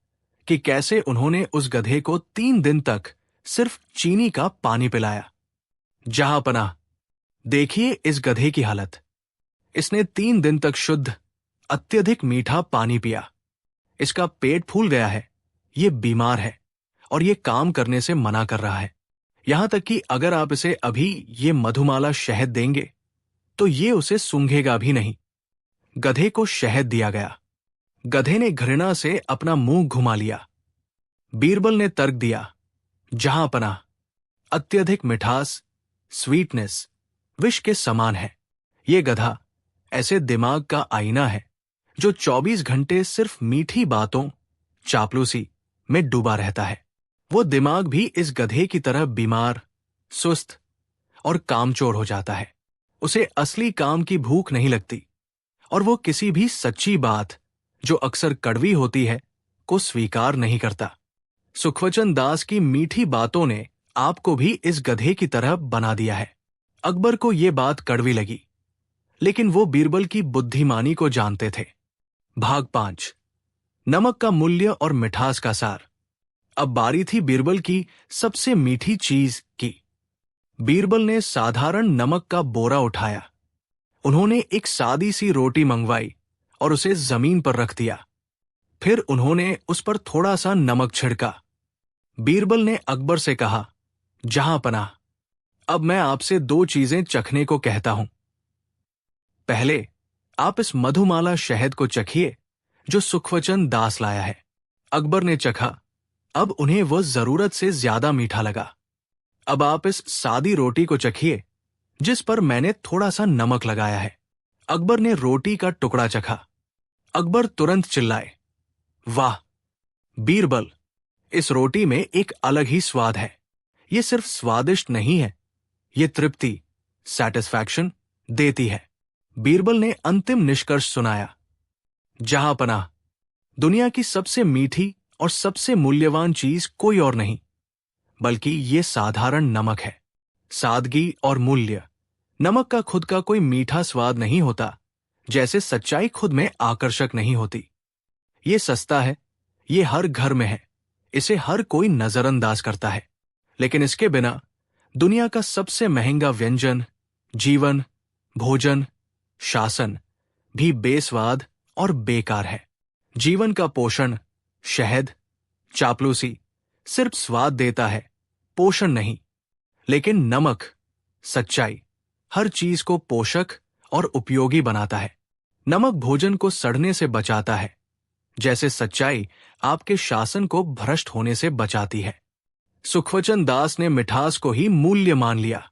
कि कैसे उन्होंने उस गधे को 3 दिन तक सिर्फ चीनी का पानी पिलाया। जहांपनाह, देखिए इस गधे की हालत। इसने 3 दिन तक शुद्ध, अत्यधिक मीठा पानी पिया। इसका पेट फूल गया है, ये बीमार है और ये काम करने से मना कर रहा है। यहां तक कि अगर आप इसे अभी ये मधुमाला शहद देंगे तो ये उसे सूंघेगा भी नहीं। गधे को शहद दिया गया। गधे ने घृणा से अपना मुंह घुमा लिया। बीरबल ने तर्क दिया, जहांपनाह, अत्यधिक मिठास, स्वीटनेस, विष के समान है। ये गधा ऐसे दिमाग का आईना है जो 24 घंटे सिर्फ मीठी बातों, चापलूसी में डूबा रहता है। वो दिमाग भी इस गधे की तरह बीमार, सुस्त और कामचोर हो जाता है। उसे असली काम की भूख नहीं लगती और वो किसी भी सच्ची बात, जो अक्सर कड़वी होती है, को स्वीकार नहीं करता। सुखवचन दास की मीठी बातों ने आपको भी इस गधे की तरह बना दिया है। अकबर को ये बात कड़वी लगी, लेकिन वो बीरबल की बुद्धिमानी को जानते थे। भाग 5, नमक का मूल्य और मिठास का सार। अब बारी थी बीरबल की सबसे मीठी चीज की। बीरबल ने साधारण नमक का बोरा उठाया। उन्होंने एक सादी सी रोटी मंगवाई और उसे जमीन पर रख दिया। फिर उन्होंने उस पर थोड़ा सा नमक छिड़का। बीरबल ने अकबर से कहा, जहांपनाह, अब मैं आपसे 2 चीजें चखने को कहता हूं। पहले, आप इस मधुमाला शहद को चखिए जो सुखवचन दास लाया है। अकबर ने चखा। अब उन्हें वह जरूरत से ज्यादा मीठा लगा। अब आप इस सादी रोटी को चखिए जिस पर मैंने थोड़ा सा नमक लगाया है। अकबर ने रोटी का टुकड़ा चखा। अकबर तुरंत चिल्लाए, वाह बीरबल, इस रोटी में एक अलग ही स्वाद है। ये सिर्फ स्वादिष्ट नहीं है, ये तृप्ति, सैटिस्फैक्शन देती है। बीरबल ने अंतिम निष्कर्ष सुनाया, जहांपनाह, दुनिया की सबसे मीठी और सबसे मूल्यवान चीज कोई और नहीं, बल्कि ये साधारण नमक है। सादगी और मूल्य। नमक का खुद का कोई मीठा स्वाद नहीं होता, जैसे सच्चाई खुद में आकर्षक नहीं होती। ये सस्ता है, ये हर घर में है, इसे हर कोई नजरअंदाज करता है। लेकिन इसके बिना दुनिया का सबसे महंगा व्यंजन, जीवन, भोजन, शासन भी बेस्वाद और बेकार है। जीवन का पोषण, शहद, चापलूसी सिर्फ स्वाद देता है, पोषण नहीं। लेकिन नमक, सच्चाई, हर चीज को पोषक और उपयोगी बनाता है। नमक भोजन को सड़ने से बचाता है, जैसे सच्चाई आपके शासन को भ्रष्ट होने से बचाती है। सुखवचन दास ने मिठास को ही मूल्य मान लिया,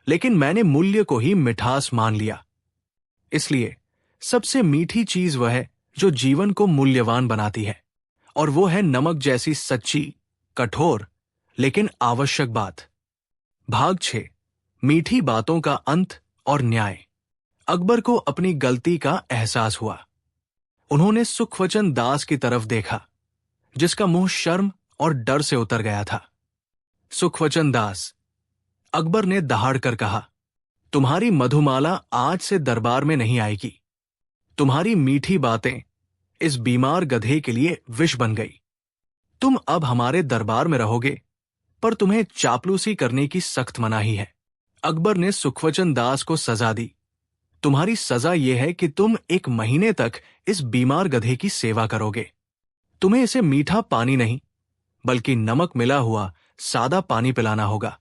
लेकिन मैंने मूल्य को ही मिठास मान लिया। इसलिए सबसे मीठी चीज वह है जो जीवन को मूल्यवान बनाती है, और वो है नमक जैसी सच्ची, कठोर लेकिन आवश्यक बात। भाग 6, मीठी बातों का अंत और न्याय। अकबर को अपनी गलती का एहसास हुआ। उन्होंने सुखवचन दास की तरफ देखा, जिसका मुंह शर्म और डर से उतर गया था। सुखवचन दास, अकबर ने दहाड़ कर कहा, तुम्हारी मधुमाला आज से दरबार में नहीं आएगी। तुम्हारी मीठी बातें इस बीमार गधे के लिए विष बन गई। तुम अब हमारे दरबार में रहोगे, पर तुम्हें चापलूसी करने की सख्त मनाही है। अकबर ने सुखवचन दास को सजा दी। तुम्हारी सजा यह है कि तुम 1 महीने तक इस बीमार गधे की सेवा करोगे। तुम्हें इसे मीठा पानी नहीं, बल्कि नमक मिला हुआ सादा पानी पिलाना होगा,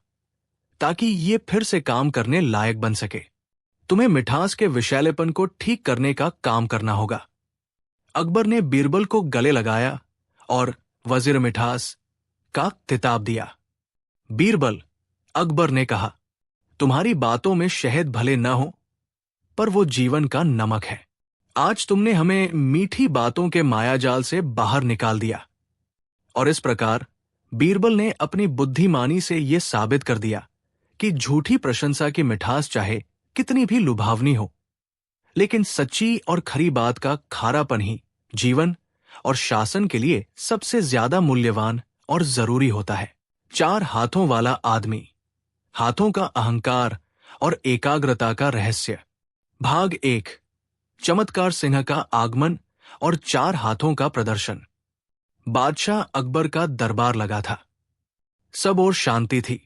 ताकि ये फिर से काम करने लायक बन सके। तुम्हें मिठास के विषैलेपन को ठीक करने का काम करना होगा। अकबर ने बीरबल को गले लगाया और वजीर मिठास का खिताब दिया। बीरबल, अकबर ने कहा, तुम्हारी बातों में शहद भले न हो, पर वो जीवन का नमक है। आज तुमने हमें मीठी बातों के मायाजाल से बाहर निकाल दिया, और इस प्रकार बीरबल ने अपनी बुद्धिमानी से यह साबित कर दिया कि झूठी प्रशंसा की मिठास चाहे कितनी भी लुभावनी हो, लेकिन सच्ची और खरी बात का खारापन ही जीवन और शासन के लिए सबसे ज्यादा मूल्यवान और जरूरी होता है। 4 हाथों वाला आदमी, हाथों का अहंकार और एकाग्रता का रहस्य। भाग 1। चमत्कार सिंह का आगमन और 4 हाथों का प्रदर्शन। बादशाह अकबर का दरबार लगा था। सब ओर शांति थी,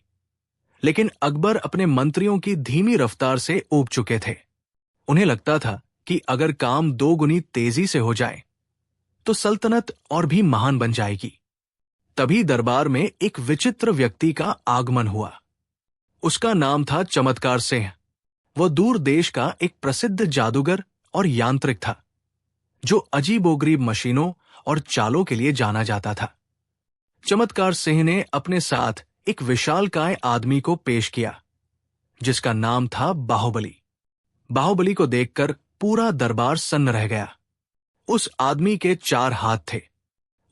लेकिन अकबर अपने मंत्रियों की धीमी रफ्तार से ऊब चुके थे। उन्हें लगता था कि अगर काम 2 गुनी तेजी से हो जाए तो सल्तनत और भी महान बन जाएगी। तभी दरबार में एक विचित्र व्यक्ति का आगमन हुआ। उसका नाम था चमत्कार सिंह। वह दूर देश का एक प्रसिद्ध जादूगर और यांत्रिक था, जो अजीबोगरीब मशीनों और चालों के लिए जाना जाता था। चमत्कार सिंह ने अपने साथ एक विशालकाय आदमी को पेश किया, जिसका नाम था बाहुबली। बाहुबली को देखकर पूरा दरबार सन्न रह गया। उस आदमी के 4 हाथ थे।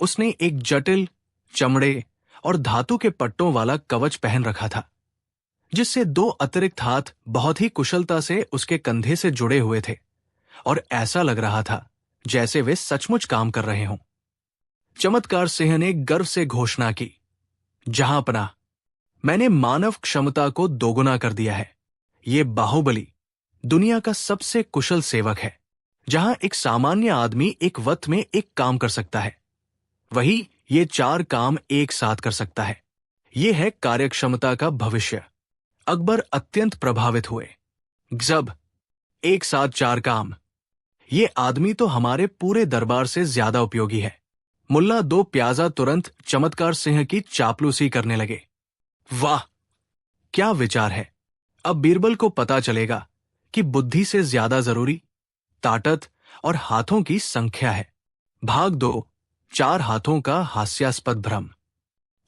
उसने एक जटिल चमड़े और धातु के पट्टों वाला कवच पहन रखा था, जिससे 2 अतिरिक्त हाथ बहुत ही कुशलता से उसके कंधे से जुड़े हुए थे, और ऐसा लग रहा था जैसे वे सचमुच काम कर रहे हों। चमत्कार सिंह ने गर्व से घोषणा की, जहांपना, मैंने मानव क्षमता को दोगुना कर दिया है। ये बाहुबली दुनिया का सबसे कुशल सेवक है। जहां एक सामान्य आदमी एक वक्त में एक काम कर सकता है, वही ये 4 काम एक साथ कर सकता है। ये है कार्यक्षमता का भविष्य। अकबर अत्यंत प्रभावित हुए। जब एक साथ 4 काम, ये आदमी तो हमारे पूरे दरबार से ज्यादा उपयोगी है। मुल्ला 2 प्याजा तुरंत चमत्कार सिंह की चापलूसी करने लगे। वाह, क्या विचार है! अब बीरबल को पता चलेगा कि बुद्धि से ज्यादा जरूरी ताकत और हाथों की संख्या है। भाग 2। 4 हाथों का हास्यास्पद भ्रम।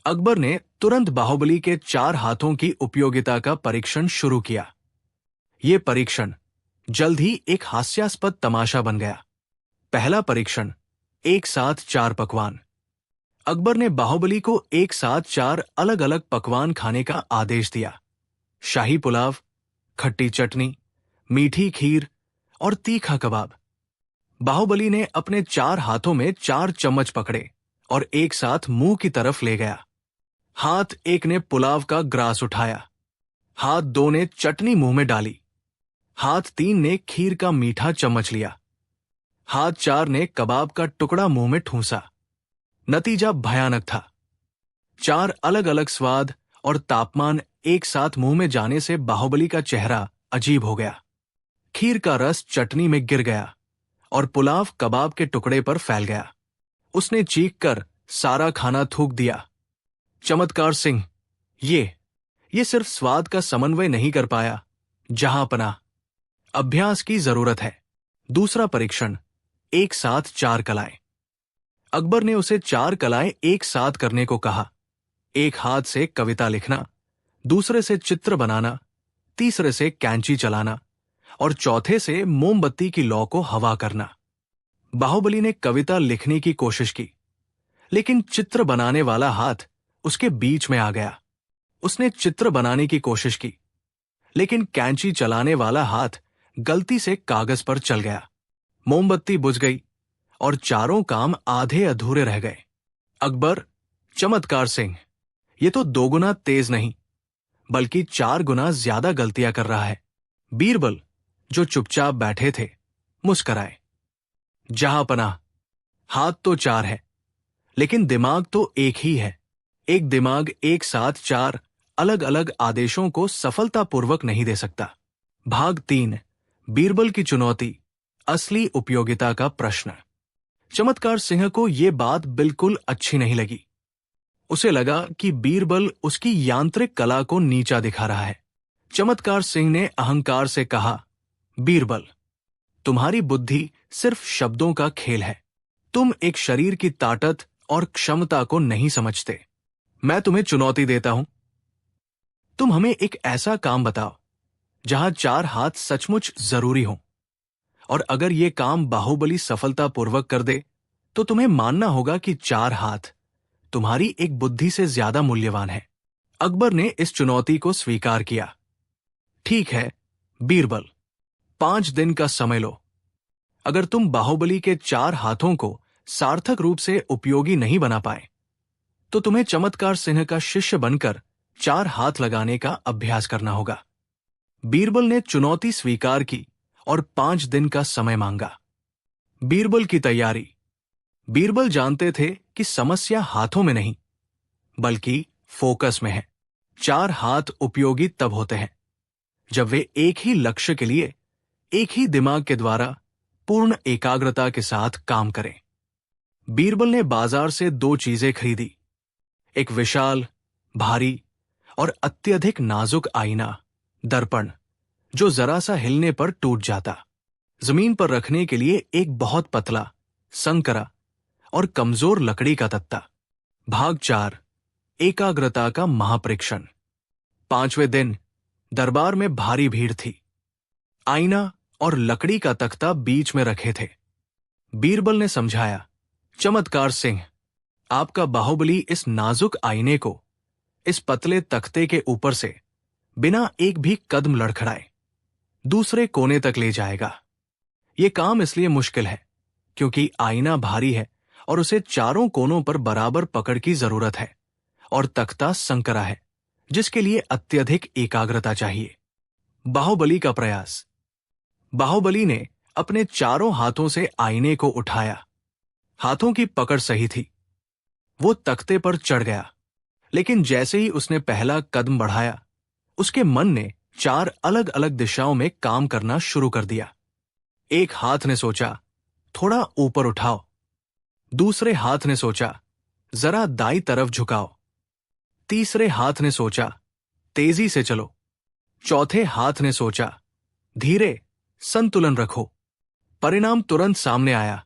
अकबर ने तुरंत बाहुबली के 4 हाथों की उपयोगिता का परीक्षण शुरू किया। ये परीक्षण जल्द ही एक हास्यास्पद तमाशा बन गया। पहला परीक्षण, एक साथ 4 पकवान। अकबर ने बाहुबली को एक साथ 4 अलग अलग पकवान खाने का आदेश दिया। शाही पुलाव, खट्टी चटनी, मीठी खीर और तीखा कबाब। बाहुबली ने अपने 4 हाथों में 4 चम्मच पकड़े और एक साथ मुंह की तरफ ले गया। हाथ एक ने पुलाव का ग्रास उठाया, हाथ 2 ने चटनी मुंह में डाली, हाथ 3 ने खीर का मीठा चम्मच लिया, हाथ 4 ने कबाब का टुकड़ा मुंह में ठूंसा। नतीजा भयानक था। 4 अलग अलग स्वाद और तापमान एक साथ मुंह में जाने से बाहुबली का चेहरा अजीब हो गया। खीर का रस चटनी में गिर गया और पुलाव कबाब के टुकड़े पर फैल गया। उसने चीखकर सारा खाना थूक दिया। चमत्कार सिंह ये सिर्फ स्वाद का समन्वय नहीं कर पाया, जहांपना, अभ्यास की जरूरत है। दूसरा परीक्षण, एक साथ 4 कलाएं। अकबर ने उसे 4 कलाएं एक साथ करने को कहा। एक हाथ से कविता लिखना, दूसरे से चित्र बनाना, तीसरे से कैंची चलाना और चौथे से मोमबत्ती की लौ को हवा करना। बाहुबली ने कविता लिखने की कोशिश की, लेकिन चित्र बनाने वाला हाथ उसके बीच में आ गया। उसने चित्र बनाने की कोशिश की, लेकिन कैंची चलाने वाला हाथ गलती से कागज पर चल गया। मोमबत्ती बुझ गई और चारों काम आधे अधूरे रह गए। अकबर, चमत्कार सिंह, ये तो 2 गुना तेज नहीं, बल्कि 4 गुना ज्यादा गलतियां कर रहा है। बीरबल, जो चुपचाप बैठे थे, मुस्कराए। जहांपनाह, हाथ तो 4 है, लेकिन दिमाग तो एक ही है। एक दिमाग एक साथ 4 अलग अलग आदेशों को सफलतापूर्वक नहीं दे सकता। भाग 3, बीरबल की चुनौती, असली उपयोगिता का प्रश्न। चमत्कार सिंह को यह बात बिल्कुल अच्छी नहीं लगी। उसे लगा कि बीरबल उसकी यांत्रिक कला को नीचा दिखा रहा है। चमत्कार सिंह ने अहंकार से कहा, बीरबल, तुम्हारी बुद्धि सिर्फ शब्दों का खेल है। तुम एक शरीर की ताकत और क्षमता को नहीं समझते। मैं तुम्हें चुनौती देता हूं। तुम हमें एक ऐसा काम बताओ जहां 4 हाथ सचमुच जरूरी हों, और अगर ये काम बाहुबली सफलतापूर्वक कर दे तो तुम्हें मानना होगा कि 4 हाथ तुम्हारी एक बुद्धि से ज्यादा मूल्यवान है। अकबर ने इस चुनौती को स्वीकार किया। ठीक है बीरबल, 5 दिन का समय लो। अगर तुम बाहुबली के 4 हाथों को सार्थक रूप से उपयोगी नहीं बना पाए तो तुम्हें चमत्कार सिंह का शिष्य बनकर 4 हाथ लगाने का अभ्यास करना होगा। बीरबल ने चुनौती स्वीकार की और 5 दिन का समय मांगा। बीरबल की तैयारी। बीरबल जानते थे कि समस्या हाथों में नहीं, बल्कि फोकस में है। 4 हाथ उपयोगी तब होते हैं जब वे एक ही लक्ष्य के लिए एक ही दिमाग के द्वारा पूर्ण एकाग्रता के साथ काम करें। बीरबल ने बाजार से 2 चीजें खरीदी, एक विशाल, भारी और अत्यधिक नाजुक आईना, दर्पण, जो जरा सा हिलने पर टूट जाता। जमीन पर रखने के लिए एक बहुत पतला, संकरा और कमजोर लकड़ी का तख्ता। भाग 4, एकाग्रता का महापरीक्षण। 5वें दिन दरबार में भारी भीड़ थी। आईना और लकड़ी का तख्ता बीच में रखे थे। बीरबल ने समझाया, चमत्कार सिंह, आपका बाहुबली इस नाजुक आईने को इस पतले तख्ते के ऊपर से बिना एक भी कदम लड़खड़ाए दूसरे कोने तक ले जाएगा। यह काम इसलिए मुश्किल है क्योंकि आईना भारी है और उसे चारों कोनों पर बराबर पकड़ की जरूरत है, और तख्ता संकरा है जिसके लिए अत्यधिक एकाग्रता चाहिए। बाहुबली का प्रयास। बाहुबली ने अपने चारों हाथों से आईने को उठाया। हाथों की पकड़ सही थी। वो तख्ते पर चढ़ गया, लेकिन जैसे ही उसने पहला कदम बढ़ाया, उसके मन ने 4 अलग अलग दिशाओं में काम करना शुरू कर दिया। एक हाथ ने सोचा, थोड़ा ऊपर उठाओ। दूसरे हाथ ने सोचा, जरा दाईं तरफ झुकाओ। तीसरे हाथ ने सोचा, तेजी से चलो। चौथे हाथ ने सोचा, धीरे, संतुलन रखो। परिणाम तुरंत सामने आया।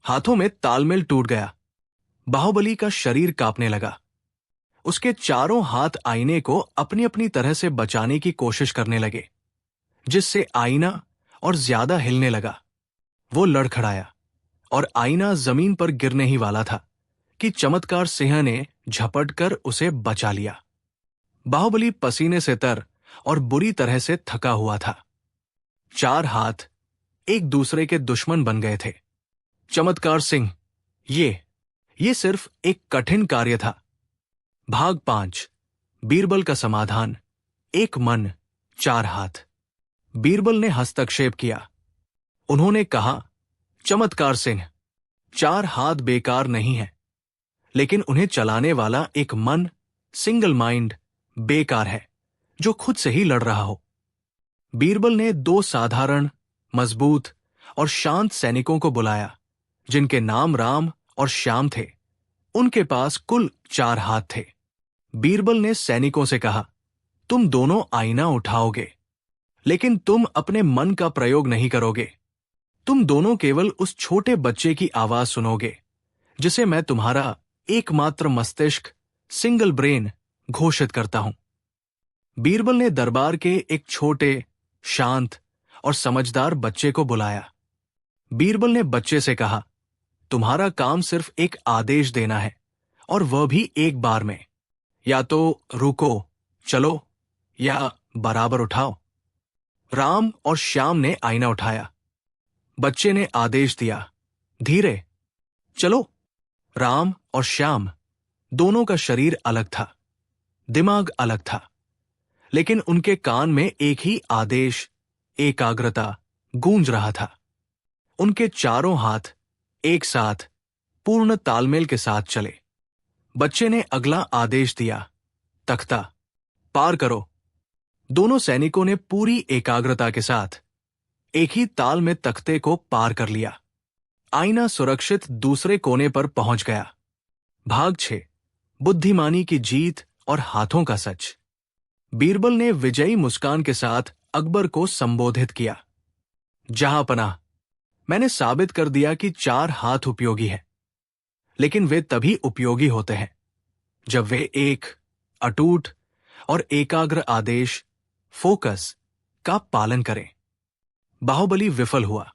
हाथों में तालमेल टूट गया। बाहुबली का शरीर कांपने लगा। उसके चारों हाथ आईने को अपनी अपनी तरह से बचाने की कोशिश करने लगे, जिससे आईना और ज्यादा हिलने लगा। वो लड़खड़ाया और आईना जमीन पर गिरने ही वाला था कि चमत्कार सिंह ने झपट कर उसे बचा लिया। बाहुबली पसीने से तर और बुरी तरह से थका हुआ था। 4 हाथ एक दूसरे के दुश्मन बन गए थे। चमत्कार सिंह, ये सिर्फ एक कठिन कार्य था। भाग 5, बीरबल का समाधान। एक मन, 4 हाथ। बीरबल ने हस्तक्षेप किया। उन्होंने कहा, चमत्कार सिंह, 4 हाथ बेकार नहीं है, लेकिन उन्हें चलाने वाला एक मन, सिंगल माइंड, बेकार है जो खुद से ही लड़ रहा हो। बीरबल ने 2 साधारण, मजबूत और शांत सैनिकों को बुलाया जिनके नाम राम और श्याम थे। उनके पास कुल 4 हाथ थे। बीरबल ने सैनिकों से कहा, तुम दोनों आईना उठाओगे, लेकिन तुम अपने मन का प्रयोग नहीं करोगे। तुम दोनों केवल उस छोटे बच्चे की आवाज सुनोगे जिसे मैं तुम्हारा एकमात्र मस्तिष्क, सिंगल ब्रेन, घोषित करता हूं। बीरबल ने दरबार के एक छोटे, शांत और समझदार बच्चे को बुलाया। बीरबल ने बच्चे से कहा, तुम्हारा काम सिर्फ एक आदेश देना है, और वह भी एक बार में। या तो रुको, चलो, या बराबर उठाओ। राम और श्याम ने आईना उठाया। बच्चे ने आदेश दिया, धीरे, चलो। राम और श्याम दोनों का शरीर अलग था, दिमाग अलग था, लेकिन उनके कान में एक ही आदेश एकाग्रता गूंज रहा था। उनके चारों हाथ एक साथ पूर्ण तालमेल के साथ चले। बच्चे ने अगला आदेश दिया, तख्ता पार करो। दोनों सैनिकों ने पूरी एकाग्रता के साथ एक ही ताल में तख्ते को पार कर लिया। आईना सुरक्षित दूसरे कोने पर पहुंच गया। भाग 6, बुद्धिमानी की जीत और हाथों का सच। बीरबल ने विजयी मुस्कान के साथ अकबर को संबोधित किया। जहांपनाह, मैंने साबित कर दिया कि 4 हाथ उपयोगी है, लेकिन वे तभी उपयोगी होते हैं जब वे एक अटूट और एकाग्र आदेश, फोकस का पालन करें। बाहुबली विफल हुआ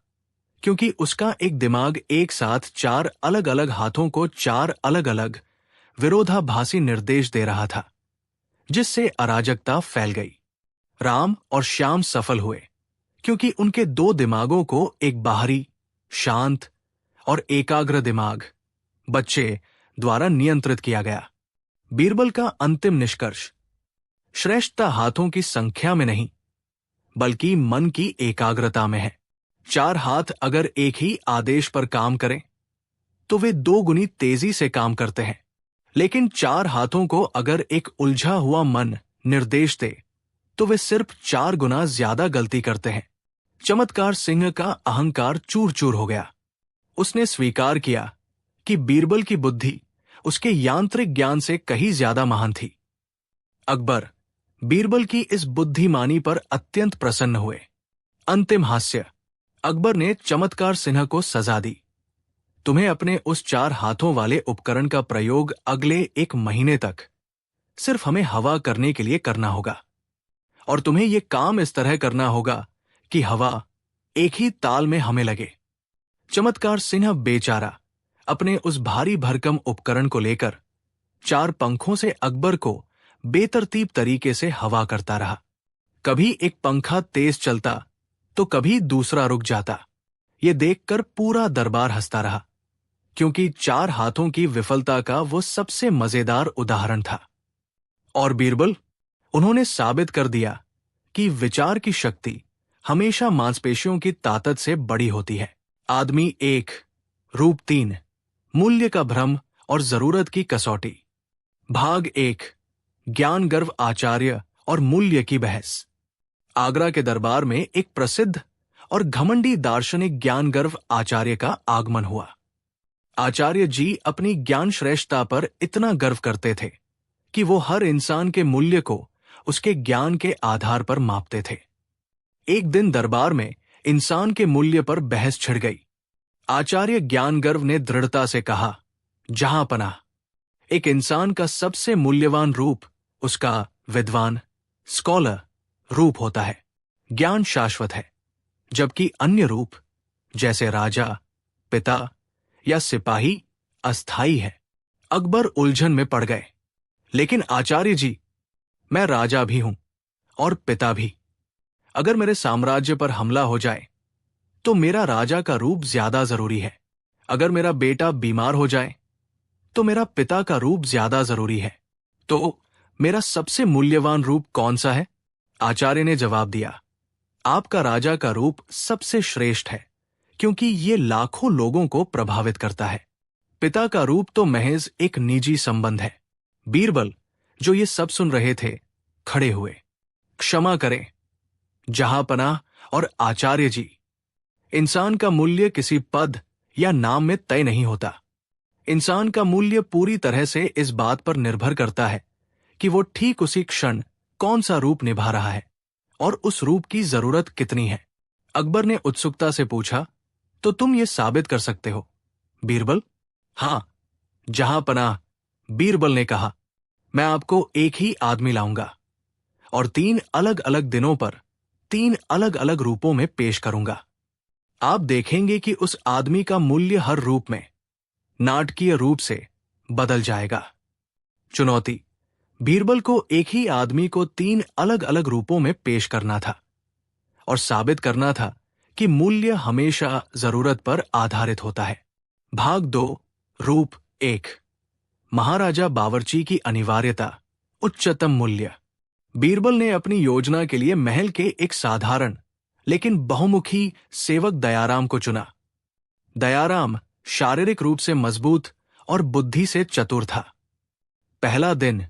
क्योंकि उसका एक दिमाग एक साथ 4 अलग अलग हाथों को 4 अलग अलग विरोधाभासी निर्देश दे रहा था, जिससे अराजकता फैल गई। राम और श्याम सफल हुए क्योंकि उनके 2 दिमागों को एक बाहरी, शांत और एकाग्र दिमाग, बच्चे द्वारा नियंत्रित किया गया। बीरबल का अंतिम निष्कर्ष, श्रेष्ठता हाथों की संख्या में नहीं, बल्कि मन की एकाग्रता में है। 4 हाथ अगर एक ही आदेश पर काम करें तो वे 2 गुनी तेजी से काम करते हैं, लेकिन 4 हाथों को अगर एक उलझा हुआ मन निर्देश दे तो वे सिर्फ 4 गुना ज्यादा गलती करते हैं। चमत्कार सिंह का अहंकार चूर चूर हो गया। उसने स्वीकार किया कि बीरबल की बुद्धि उसके यांत्रिक ज्ञान से कहीं ज्यादा महान थी। अकबर बीरबल की इस बुद्धिमानी पर अत्यंत प्रसन्न हुए। अंतिम हास्य, अकबर ने चमत्कार सिंह को सजा दी। तुम्हें अपने उस 4 हाथों वाले उपकरण का प्रयोग अगले 1 महीने तक सिर्फ हमें हवा करने के लिए करना होगा, और तुम्हें यह काम इस तरह करना होगा कि हवा एक ही ताल में हमें लगे। चमत्कार सिंह बेचारा अपने उस भारी भरकम उपकरण को लेकर 4 पंखों से अकबर को बेतरतीब तरीके से हवा करता रहा। कभी एक पंखा तेज चलता तो कभी दूसरा रुक जाता। ये देखकर पूरा दरबार हंसता रहा, क्योंकि 4 हाथों की विफलता का वो सबसे मजेदार उदाहरण था। और बीरबल, उन्होंने साबित कर दिया कि विचार की शक्ति हमेशा मांसपेशियों की ताकत से बड़ी होती है। आदमी 1, रूप 3, मूल्य का भ्रम और जरूरत की कसौटी। भाग 1, ज्ञान गर्व आचार्य और मूल्य की बहस। आगरा के दरबार में एक प्रसिद्ध और घमंडी दार्शनिक ज्ञान गर्व आचार्य का आगमन हुआ। आचार्य जी अपनी ज्ञान श्रेष्ठता पर इतना गर्व करते थे कि वो हर इंसान के मूल्य को उसके ज्ञान के आधार पर मापते थे। एक दिन दरबार में इंसान के मूल्य पर बहस छिड़ गई। आचार्य ज्ञान गर्व ने दृढ़ता से कहा, जहांपनाह, एक इंसान का सबसे मूल्यवान रूप उसका विद्वान, स्कॉलर रूप होता है। ज्ञान शाश्वत है, जबकि अन्य रूप जैसे राजा, पिता या सिपाही अस्थायी है। अकबर उलझन में पड़ गए। लेकिन आचार्य जी, मैं राजा भी हूं और पिता भी। अगर मेरे साम्राज्य पर हमला हो जाए तो मेरा राजा का रूप ज्यादा जरूरी है। अगर मेरा बेटा बीमार हो जाए तो मेरा पिता का रूप ज्यादा जरूरी है। तो मेरा सबसे मूल्यवान रूप कौन सा है? आचार्य ने जवाब दिया, आपका राजा का रूप सबसे श्रेष्ठ है, क्योंकि ये लाखों लोगों को प्रभावित करता है। पिता का रूप तो महज एक निजी संबंध है। बीरबल, जो ये सब सुन रहे थे, खड़े हुए। क्षमा करें जहांपनाह और आचार्य जी, इंसान का मूल्य किसी पद या नाम में तय नहीं होता। इंसान का मूल्य पूरी तरह से इस बात पर निर्भर करता है कि वो ठीक उसी क्षण कौन सा रूप निभा रहा है और उस रूप की जरूरत कितनी है। अकबर ने उत्सुकता से पूछा, तो तुम ये साबित कर सकते हो बीरबल? हां जहांपनाह, बीरबल ने कहा, मैं आपको एक ही आदमी लाऊंगा और 3 अलग अलग दिनों पर 3 अलग अलग रूपों में पेश करूंगा। आप देखेंगे कि उस आदमी का मूल्य हर रूप में नाटकीय रूप से बदल जाएगा। चुनौती, बीरबल को एक ही आदमी को 3 अलग अलग रूपों में पेश करना था और साबित करना था कि मूल्य हमेशा जरूरत पर आधारित होता है। भाग 2, रूप 1, महाराजा बावर्ची की अनिवार्यता, उच्चतम मूल्य। बीरबल ने अपनी योजना के लिए महल के एक साधारण लेकिन बहुमुखी सेवक दयाराम को चुना। दयाराम शारीरिक रूप से मजबूत और बुद्धि से चतुर था। पहला दिन,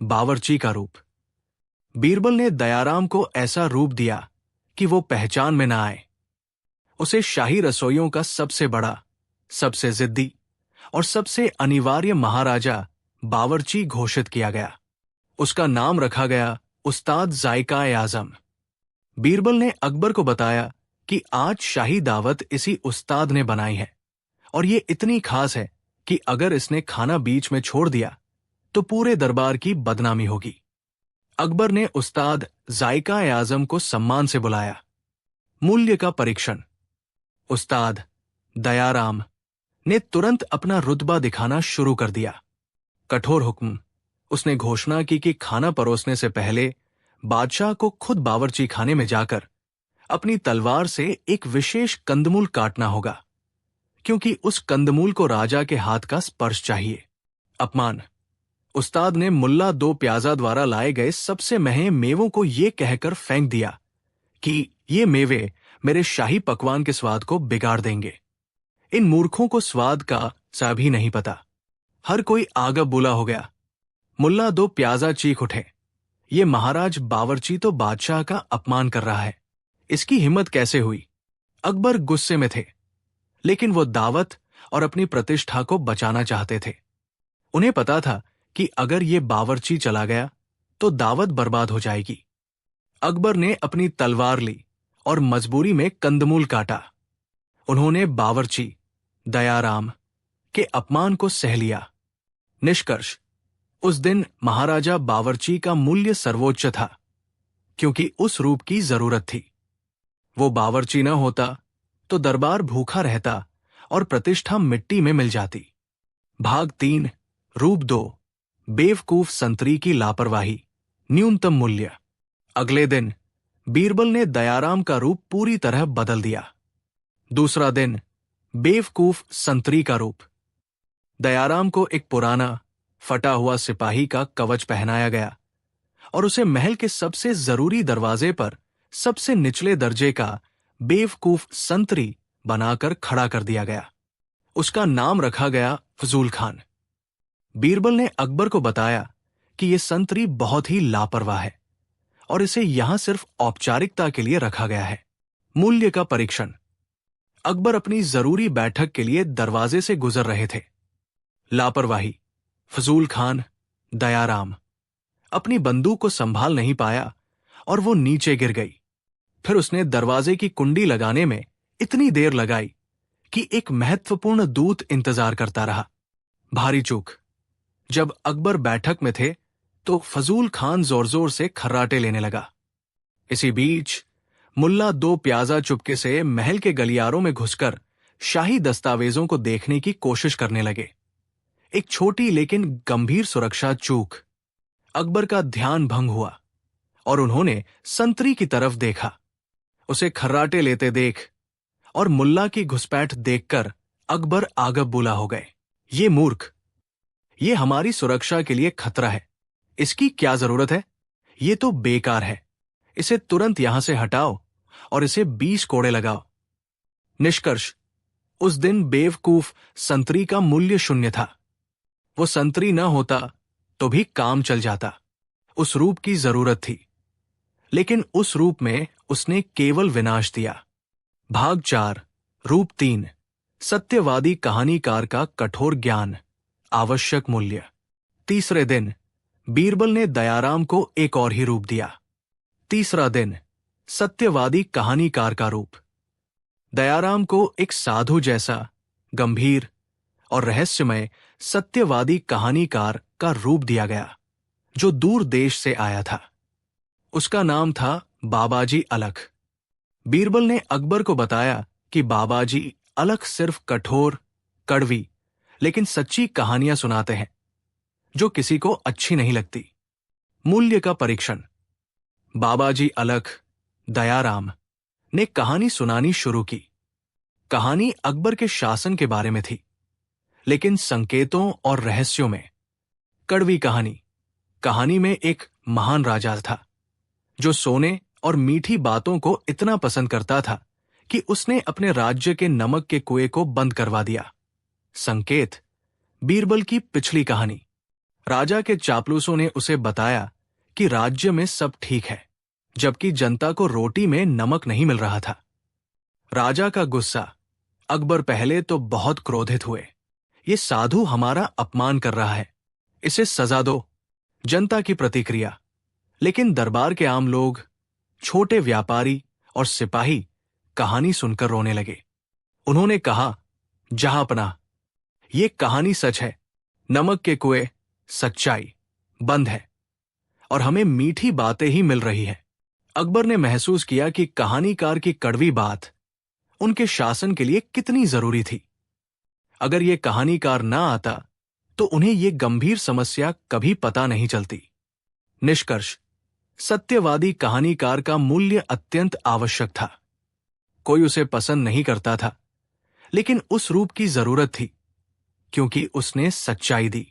बावर्ची का रूप। बीरबल ने दयाराम को ऐसा रूप दिया कि वो पहचान में न आए। उसे शाही रसोइयों का सबसे बड़ा, सबसे जिद्दी और सबसे अनिवार्य महाराजा बावर्ची घोषित किया गया। उसका नाम रखा गया उस्ताद जायका-ए-आजम। बीरबल ने अकबर को बताया कि आज शाही दावत इसी उस्ताद ने बनाई है और ये इतनी खास है कि अगर इसने खाना बीच में छोड़ दिया तो पूरे दरबार की बदनामी होगी। अकबर ने उस्ताद जायका-ए-आजम को सम्मान से बुलाया। मूल्य का परीक्षण। उस्ताद दयाराम ने तुरंत अपना रुतबा दिखाना शुरू कर दिया। कठोर हुक्म। उसने घोषणा की कि खाना परोसने से पहले बादशाह को खुद बावर्ची खाने में जाकर अपनी तलवार से एक विशेष कंदमूल काटना होगा, क्योंकि उस कंदमूल को राजा के हाथ का स्पर्श चाहिए। अपमान। उस्ताद ने मुल्ला दो प्याजा द्वारा लाए गए सबसे महंगे मेवों को ये कहकर फेंक दिया कि ये मेवे मेरे शाही पकवान के स्वाद को बिगाड़ देंगे। इन मूर्खों को स्वाद का सा भी नहीं पता। हर कोई आगब बुला हो गया। मुल्ला दो प्याजा चीख उठे, ये महाराज बावर्ची तो बादशाह का अपमान कर रहा है, इसकी हिम्मत कैसे हुई। अकबर गुस्से में थे, लेकिन वो दावत और अपनी प्रतिष्ठा को बचाना चाहते थे। उन्हें पता था कि अगर ये बावर्ची चला गया तो दावत बर्बाद हो जाएगी। अकबर ने अपनी तलवार ली और मजबूरी में कंदमूल काटा। उन्होंने बावर्ची दयाराम के अपमान को सह लिया। निष्कर्ष, उस दिन महाराजा बावर्ची का मूल्य सर्वोच्च था, क्योंकि उस रूप की जरूरत थी। वो बावर्ची न होता तो दरबार भूखा रहता और प्रतिष्ठा मिट्टी में मिल जाती। भाग 3, रूप 2, बेवकूफ संतरी की लापरवाही, न्यूनतम मूल्य। अगले दिन बीरबल ने दयाराम का रूप पूरी तरह बदल दिया। दूसरा दिन, बेवकूफ संतरी का रूप। दयाराम को एक पुराना फटा हुआ सिपाही का कवच पहनाया गया और उसे महल के सबसे जरूरी दरवाजे पर सबसे निचले दर्जे का बेवकूफ संतरी बनाकर खड़ा कर दिया गया। उसका नाम रखा गया फजूल खान। बीरबल ने अकबर को बताया कि यह संतरी बहुत ही लापरवाह है और इसे यहां सिर्फ औपचारिकता के लिए रखा गया है। मूल्य का परीक्षण। अकबर अपनी जरूरी बैठक के लिए दरवाजे से गुजर रहे थे। लापरवाही। फजूल खान दयाराम अपनी बंदूक को संभाल नहीं पाया और वो नीचे गिर गई। फिर उसने दरवाजे की कुंडी लगाने में इतनी देर लगाई कि एक महत्वपूर्ण दूत इंतजार करता रहा। भारी चूक। जब अकबर बैठक में थे तो फजूल खान जोर जोर से खर्राटे लेने लगा। इसी बीच मुल्ला दो प्याजा चुपके से महल के गलियारों में घुसकर शाही दस्तावेजों को देखने की कोशिश करने लगे। एक छोटी लेकिन गंभीर सुरक्षा चूक। अकबर का ध्यान भंग हुआ और उन्होंने संतरी की तरफ देखा। उसे खर्राटे लेते देख और मुल्ला की घुसपैठ देखकर अकबर आगब बुला हो गए। ये मूर्ख, ये हमारी सुरक्षा के लिए खतरा है, इसकी क्या जरूरत है? ये तो बेकार है, इसे तुरंत यहां से हटाओ और इसे 20 कोड़े लगाओ। निष्कर्ष, उस दिन बेवकूफ संतरी का मूल्य शून्य था। वो संतरी न होता तो भी काम चल जाता। उस रूप की जरूरत थी, लेकिन उस रूप में उसने केवल विनाश दिया। भाग 4, रूप 3, सत्यवादी कहानीकार का कठोर ज्ञान, आवश्यक मूल्य। तीसरे दिन बीरबल ने दयाराम को एक और ही रूप दिया। तीसरा दिन, सत्यवादी कहानीकार का रूप। दयाराम को एक साधु जैसा गंभीर और रहस्यमय सत्यवादी कहानीकार का रूप दिया गया, जो दूर देश से आया था। उसका नाम था बाबाजी अलख। बीरबल ने अकबर को बताया कि बाबाजी अलख सिर्फ कठोर, कड़वी लेकिन सच्ची कहानियां सुनाते हैं, जो किसी को अच्छी नहीं लगती। मूल्य का परीक्षण। बाबाजी अलख दयाराम ने कहानी सुनानी शुरू की। कहानी अकबर के शासन के बारे में थी, लेकिन संकेतों और रहस्यों में। कड़वी कहानी। कहानी में एक महान राजा था जो सोने और मीठी बातों को इतना पसंद करता था कि उसने अपने राज्य के नमक के कुएं को बंद करवा दिया। संकेत: बीरबल की पिछली कहानी। राजा के चापलूसों ने उसे बताया कि राज्य में सब ठीक है, जबकि जनता को रोटी में नमक नहीं मिल रहा था। राजा का गुस्सा। अकबर पहले तो बहुत क्रोधित हुए। ये साधु हमारा अपमान कर रहा है, इसे सजा दो। जनता की प्रतिक्रिया। लेकिन दरबार के आम लोग, छोटे व्यापारी और सिपाही कहानी सुनकर रोने लगे। उन्होंने कहा, जहांपनाह, ये कहानी सच है। नमक के कुएं, सच्चाई, बंद है और हमें मीठी बातें ही मिल रही है। अकबर ने महसूस किया कि कहानीकार की कड़वी बात उनके शासन के लिए कितनी जरूरी थी। अगर ये कहानीकार ना आता तो उन्हें ये गंभीर समस्या कभी पता नहीं चलती। निष्कर्ष: सत्यवादी कहानीकार का मूल्य अत्यंत आवश्यक था। कोई उसे पसंद नहीं करता था, लेकिन उस रूप की जरूरत थी क्योंकि उसने सच्चाई दी।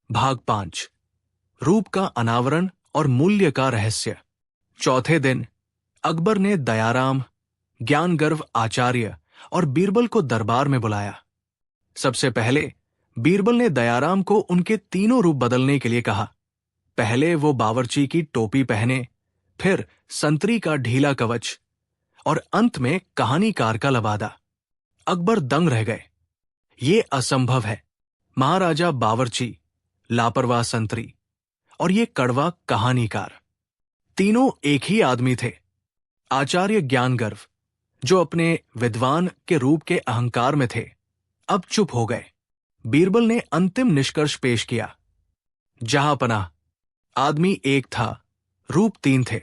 भाग 5: रूप का अनावरण और मूल्य का रहस्य। चौथे दिन अकबर ने दयाराम, ज्ञानगर्व आचार्य और बीरबल को दरबार में बुलाया। सबसे पहले बीरबल ने दयाराम को उनके तीनों रूप बदलने के लिए कहा। पहले वो बावर्ची की टोपी पहने, फिर संतरी का ढीला कवच और अंत में कहानीकार का लबादा। अकबर दंग रह गए। ये असंभव है। महाराजा बावर्ची, लापरवाह संतरी और ये कड़वा कहानीकार, तीनों एक ही आदमी थे। आचार्य ज्ञानगर्व, जो अपने विद्वान के रूप के अहंकार में थे, अब चुप हो गए। बीरबल ने अंतिम निष्कर्ष पेश किया। जहांपनाह, आदमी एक था, रूप तीन थे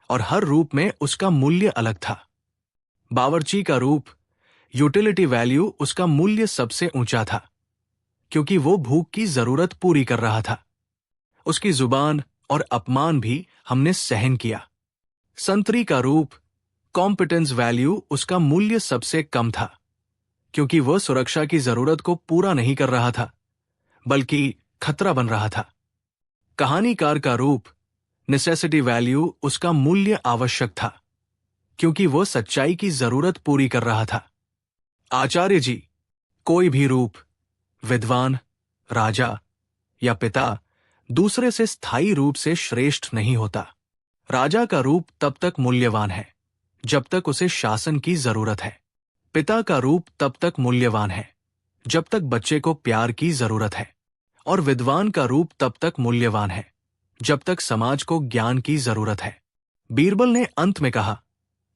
और हर रूप में उसका मूल्य अलग था। बावर्ची का रूप, यूटिलिटी वैल्यू, उसका मूल्य सबसे ऊंचा था क्योंकि वो भूख की जरूरत पूरी कर रहा था। उसकी जुबान और अपमान भी हमने सहन किया। संतरी का रूप, कॉम्पिटेंस वैल्यू, उसका मूल्य सबसे कम था क्योंकि वह सुरक्षा की जरूरत को पूरा नहीं कर रहा था, बल्कि खतरा बन रहा था। कहानीकार का रूप, नेसेसिटी वैल्यू, उसका मूल्य आवश्यक था क्योंकि वह सच्चाई की जरूरत पूरी कर रहा था। आचार्य जी, कोई भी रूप, विद्वान, राजा या पिता, दूसरे से स्थायी रूप से श्रेष्ठ नहीं होता। राजा का रूप तब तक मूल्यवान है जब तक उसे शासन की जरूरत है। पिता का रूप तब तक मूल्यवान है जब तक बच्चे को प्यार की जरूरत है। और विद्वान का रूप तब तक मूल्यवान है जब तक समाज को ज्ञान की जरूरत है। बीरबल ने अंत में कहा,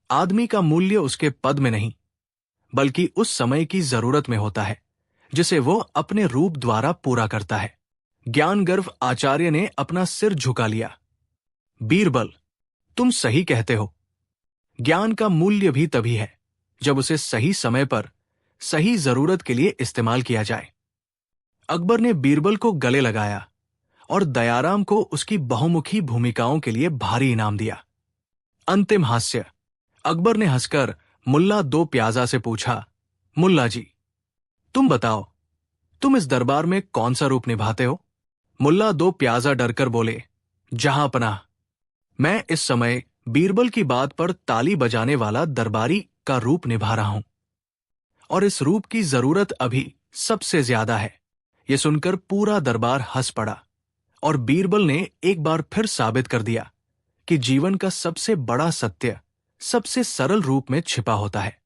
आदमी का मूल्य उसके पद में नहीं, बल्कि उस समय की जरूरत में होता है जिसे वो अपने रूप द्वारा पूरा करता है। ज्ञानगर्व आचार्य ने अपना सिर झुका लिया। बीरबल, तुम सही कहते हो। ज्ञान का मूल्य भी तभी है जब उसे सही समय पर, सही जरूरत के लिए इस्तेमाल किया जाए। अकबर ने बीरबल को गले लगाया और दयाराम को उसकी बहुमुखी भूमिकाओं के लिए भारी इनाम दिया। अंतिम हास्य। अकबर ने हंसकर मुल्ला दो प्याजा से पूछा, मुल्ला जी, तुम बताओ, तुम इस दरबार में कौन सा रूप निभाते हो? मुल्ला दो प्याजा डरकर बोले, जहांपनाह, मैं इस समय बीरबल की बात पर ताली बजाने वाला दरबारी का रूप निभा रहा हूं और इस रूप की जरूरत अभी सबसे ज्यादा है। यह सुनकर पूरा दरबार हंस पड़ा और बीरबल ने एक बार फिर साबित कर दिया कि जीवन का सबसे बड़ा सत्य सबसे सरल रूप में छिपा होता है।